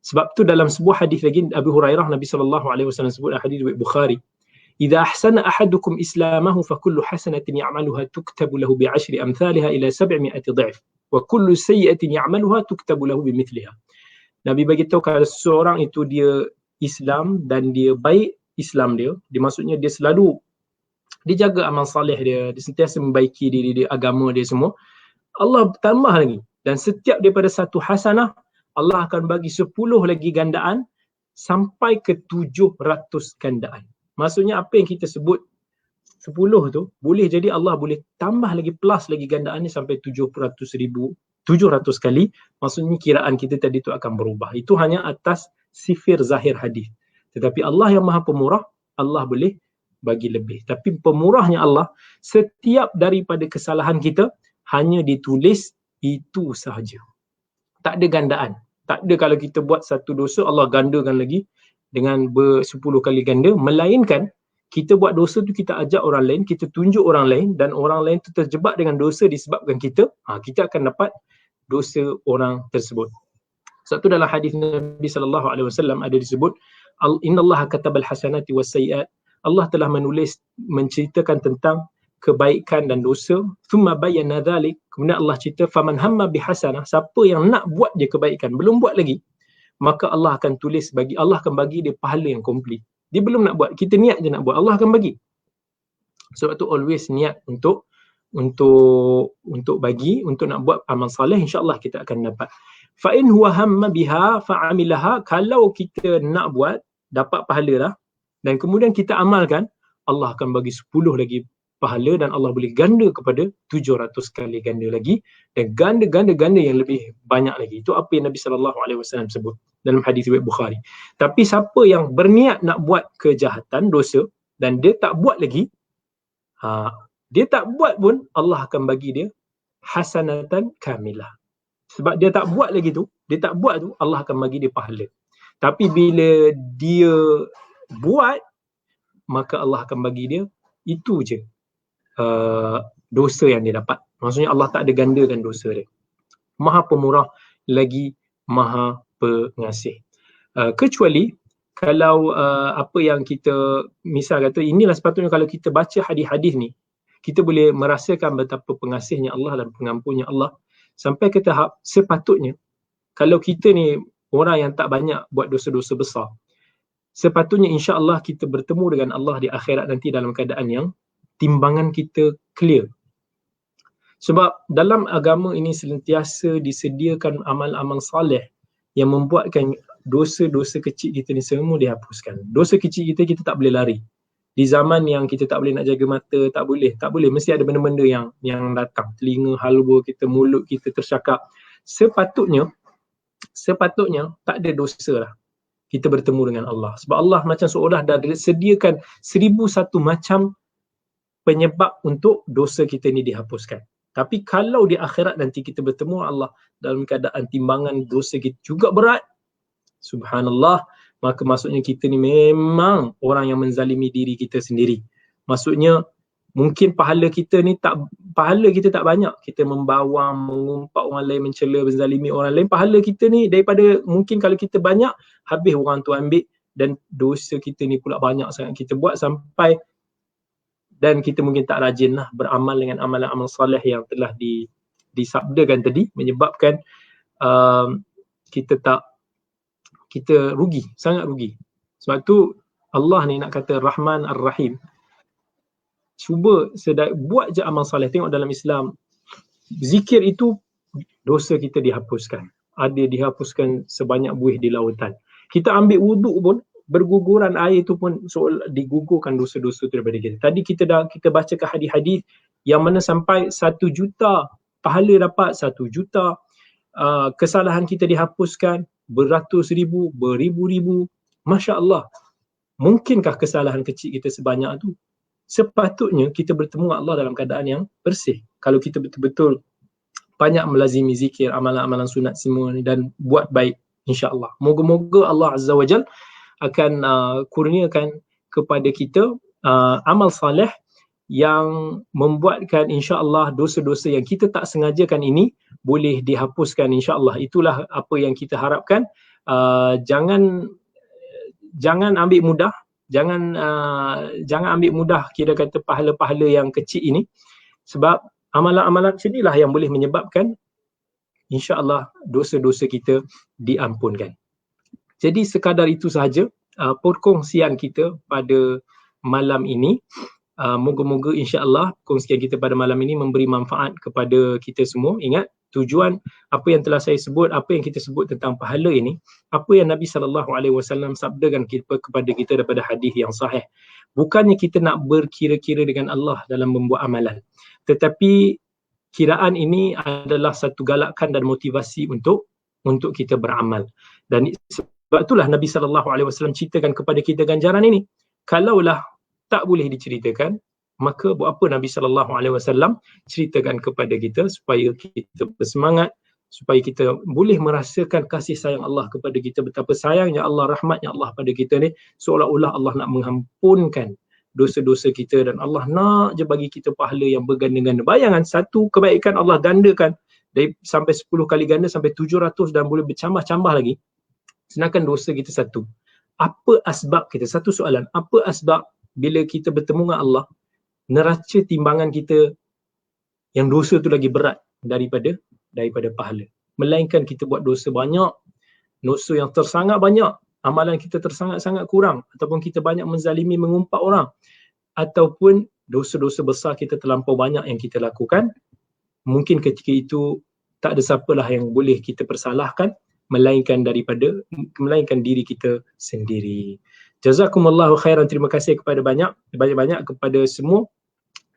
Sebab tu dalam sebuah hadis lagi Abu Hurairah, Nabi SAW sebut hadis riwayat Bukhari, "Idza ahsana ahadukum islamahu fa kullu hasanatin ya'maluha tuktabu lahu bi'ashri amsalha ila 700 dha'f wa kullu sayyi'atin ya'maluha tuktabu lahu bimithliha." Nabi bagi tahu kalau seorang itu dia Islam dan dia baik Islam dia maksudnya dia selalu dia jaga amal soleh dia sentiasa membaiki diri dia, agama dia semua, Allah tambah lagi. Dan setiap daripada satu hasanah, Allah akan bagi 10 lagi gandaan sampai ke 700 gandaan. Maksudnya apa yang kita sebut 10 tu, boleh jadi Allah boleh tambah lagi plus lagi gandaan ni sampai 700 kali. Maksudnya kiraan kita tadi tu akan berubah. Itu hanya atas sifir zahir hadis. Tetapi Allah yang Maha Pemurah, Allah boleh bagi lebih. Tapi pemurahnya Allah, setiap daripada kesalahan kita hanya ditulis itu sahaja. Tak ada gandaan. Tak ada kalau kita buat satu dosa Allah gandakan lagi dengan 10 kali ganda, melainkan kita buat dosa tu kita ajak orang lain, kita tunjuk orang lain dan orang lain tu terjebak dengan dosa disebabkan kita, kita akan dapat dosa orang tersebut. Satu dalam hadis Nabi SAW ada disebut, "Innallaha katabal hasanati was-sayyi'at." Allah telah menceritakan tentang kebaikan dan dosa. Thumma bayyana dzalik. Kemudian Allah cerita, "Faman hamma bihasanah." Siapa yang nak buat dia kebaikan, belum buat lagi, maka Allah akan tulis bagi, Allah akan bagi dia pahala yang komplit. Dia belum nak buat, kita niat je nak buat, Allah akan bagi. Sebab tu always niat untuk bagi, untuk nak buat amal soleh, insya-Allah kita akan dapat. Fa in huwa hamma biha fa'amilaha. Kalau kita nak buat, dapat pahala lah, dan kemudian kita amalkan, Allah akan bagi 10 lagi pahala dan Allah boleh ganda kepada 700 kali ganda lagi dan ganda yang lebih banyak lagi. Itu apa yang Nabi SAW sebut dalam hadis riwayat Bukhari. Tapi siapa yang berniat nak buat kejahatan, dosa, dan dia tak buat lagi, dia tak buat pun, Allah akan bagi dia hasanatan kamilah. Sebab dia tak buat lagi tu, Allah akan bagi dia pahala. Tapi bila dia buat, maka Allah akan bagi dia itu je dosa yang dia dapat. Maksudnya Allah tak ada gandakan dosa dia. Maha Pemurah lagi Maha Pengasih. Kecuali kalau apa yang kita misal kata, inilah sepatutnya kalau kita baca hadis-hadis ni, kita boleh merasakan betapa pengasihnya Allah dan pengampunnya Allah sampai ke tahap sepatutnya kalau kita ni orang yang tak banyak buat dosa-dosa besar, sepatutnya insya-Allah kita bertemu dengan Allah di akhirat nanti dalam keadaan yang timbangan kita clear. Sebab dalam agama ini sentiasa disediakan amal-amal soleh yang membuatkan dosa-dosa kecil kita ni semua dihapuskan. Dosa kecil kita tak boleh lari. Di zaman yang kita tak boleh nak jaga mata, tak boleh. Mesti ada benda-benda yang datang. Telinga, halwa kita, mulut kita tercakap. Sepatutnya tak ada dosa lah kita bertemu dengan Allah. Sebab Allah macam seolah dah sediakan 1001 macam penyebab untuk dosa kita ni dihapuskan. Tapi kalau di akhirat nanti kita bertemu Allah dalam keadaan timbangan dosa kita juga berat, subhanallah, maka maksudnya kita ni memang orang yang menzalimi diri kita sendiri. Maksudnya Mungkin pahala kita tak banyak. Kita membawang, mengumpat orang lain, mencela, menzalimi orang lain. Pahala kita ni daripada, mungkin kalau kita banyak, habis orang tu ambil, dan dosa kita ni pula banyak sangat kita buat sampai, dan kita mungkin tak rajin lah beramal dengan amalan-amal soleh yang telah disabdakan tadi, menyebabkan kita rugi, sangat rugi. Sebab tu Allah ni nak kata Rahman Ar-Rahim. Cuba buat je amal soleh. Tengok dalam Islam, zikir itu dosa kita dihapuskan. Ada dihapuskan sebanyak buih di lautan. Kita ambil wuduk pun, berguguran air itu pun digugurkan dosa-dosa daripada kita. Tadi kita bacakan hadis-hadis yang mana sampai 1 juta pahala dapat, 1 juta kesalahan kita dihapuskan, beratus ribu, beribu-ribu. Masya Allah. Mungkinkah kesalahan kecil kita sebanyak tu? Sepatutnya kita bertemu Allah dalam keadaan yang bersih. Kalau kita betul-betul banyak melazimi zikir, amalan-amalan sunat semua ni, dan buat baik, insya-Allah. Moga-moga Allah Azza wa Jal akan kurniakan kepada kita amal saleh yang membuatkan insya-Allah dosa-dosa yang kita tak sengajakan ini boleh dihapuskan, insya-Allah. Itulah apa yang kita harapkan. Jangan ambil mudah, jangan ambil mudah kira kata pahala-pahala yang kecil ini, sebab amalan-amalan kecil inilah yang boleh menyebabkan insya-Allah dosa-dosa kita diampunkan. Jadi sekadar itu sahaja perkongsian kita pada malam ini. Moga-moga insya-Allah perkongsian kita pada malam ini memberi manfaat kepada kita semua. Ingat, tujuan apa yang telah saya sebut, apa yang kita sebut tentang pahala ini, apa yang Nabi SAW sabdakan kepada kita daripada hadis yang sahih. Bukannya kita nak berkira-kira dengan Allah dalam membuat amalan, tetapi kiraan ini adalah satu galakan dan motivasi untuk kita beramal. Dan sebab itulah Nabi SAW ceritakan kepada kita ganjaran ini. Kalaulah tak boleh diceritakan, maka buat apa Nabi SAW ceritakan kepada kita, supaya kita bersemangat, supaya kita boleh merasakan kasih sayang Allah kepada kita, betapa sayangnya Allah, rahmatnya Allah pada kita ni, seolah-olah Allah nak mengampunkan dosa-dosa kita, dan Allah nak je bagi kita pahala yang berganda-ganda. Bayangkan, satu kebaikan Allah gandakan dari sampai 10 kali ganda sampai 700 dan boleh bercambah-cambah lagi, sedangkan dosa kita satu. Apa asbab kita? Satu soalan, apa asbab bila kita bertemu dengan Allah, neraca timbangan kita yang dosa tu lagi berat daripada pahala? Melainkan kita buat dosa banyak, dosa yang tersangat banyak, amalan kita tersangat-sangat kurang, ataupun kita banyak menzalimi, mengumpat orang, ataupun dosa-dosa besar kita terlampau banyak yang kita lakukan. Mungkin ketika itu tak ada siapalah yang boleh kita persalahkan melainkan diri kita sendiri. Jazakumullahu khairan. Terima kasih kepada banyak-banyak kepada semua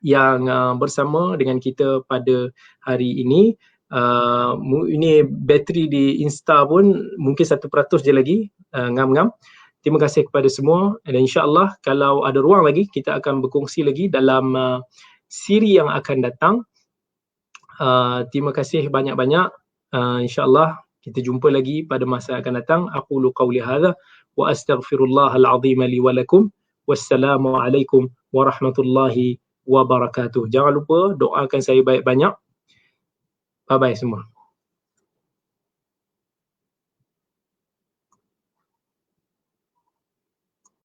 yang bersama dengan kita pada hari ini. Ini bateri di Insta pun mungkin 1% je lagi, ngam-ngam. Terima kasih kepada semua, dan insya-Allah kalau ada ruang lagi kita akan berkongsi lagi dalam siri yang akan datang. Terima kasih banyak-banyak. Insya-Allah kita jumpa lagi pada masa yang akan datang. Aqulu qawli hadza wa astaghfirullahal azim li wa lakum. Wassalamu alaikum warahmatullahi wabarakatuh. Jangan lupa doakan saya banyak-banyak. Bye bye semua.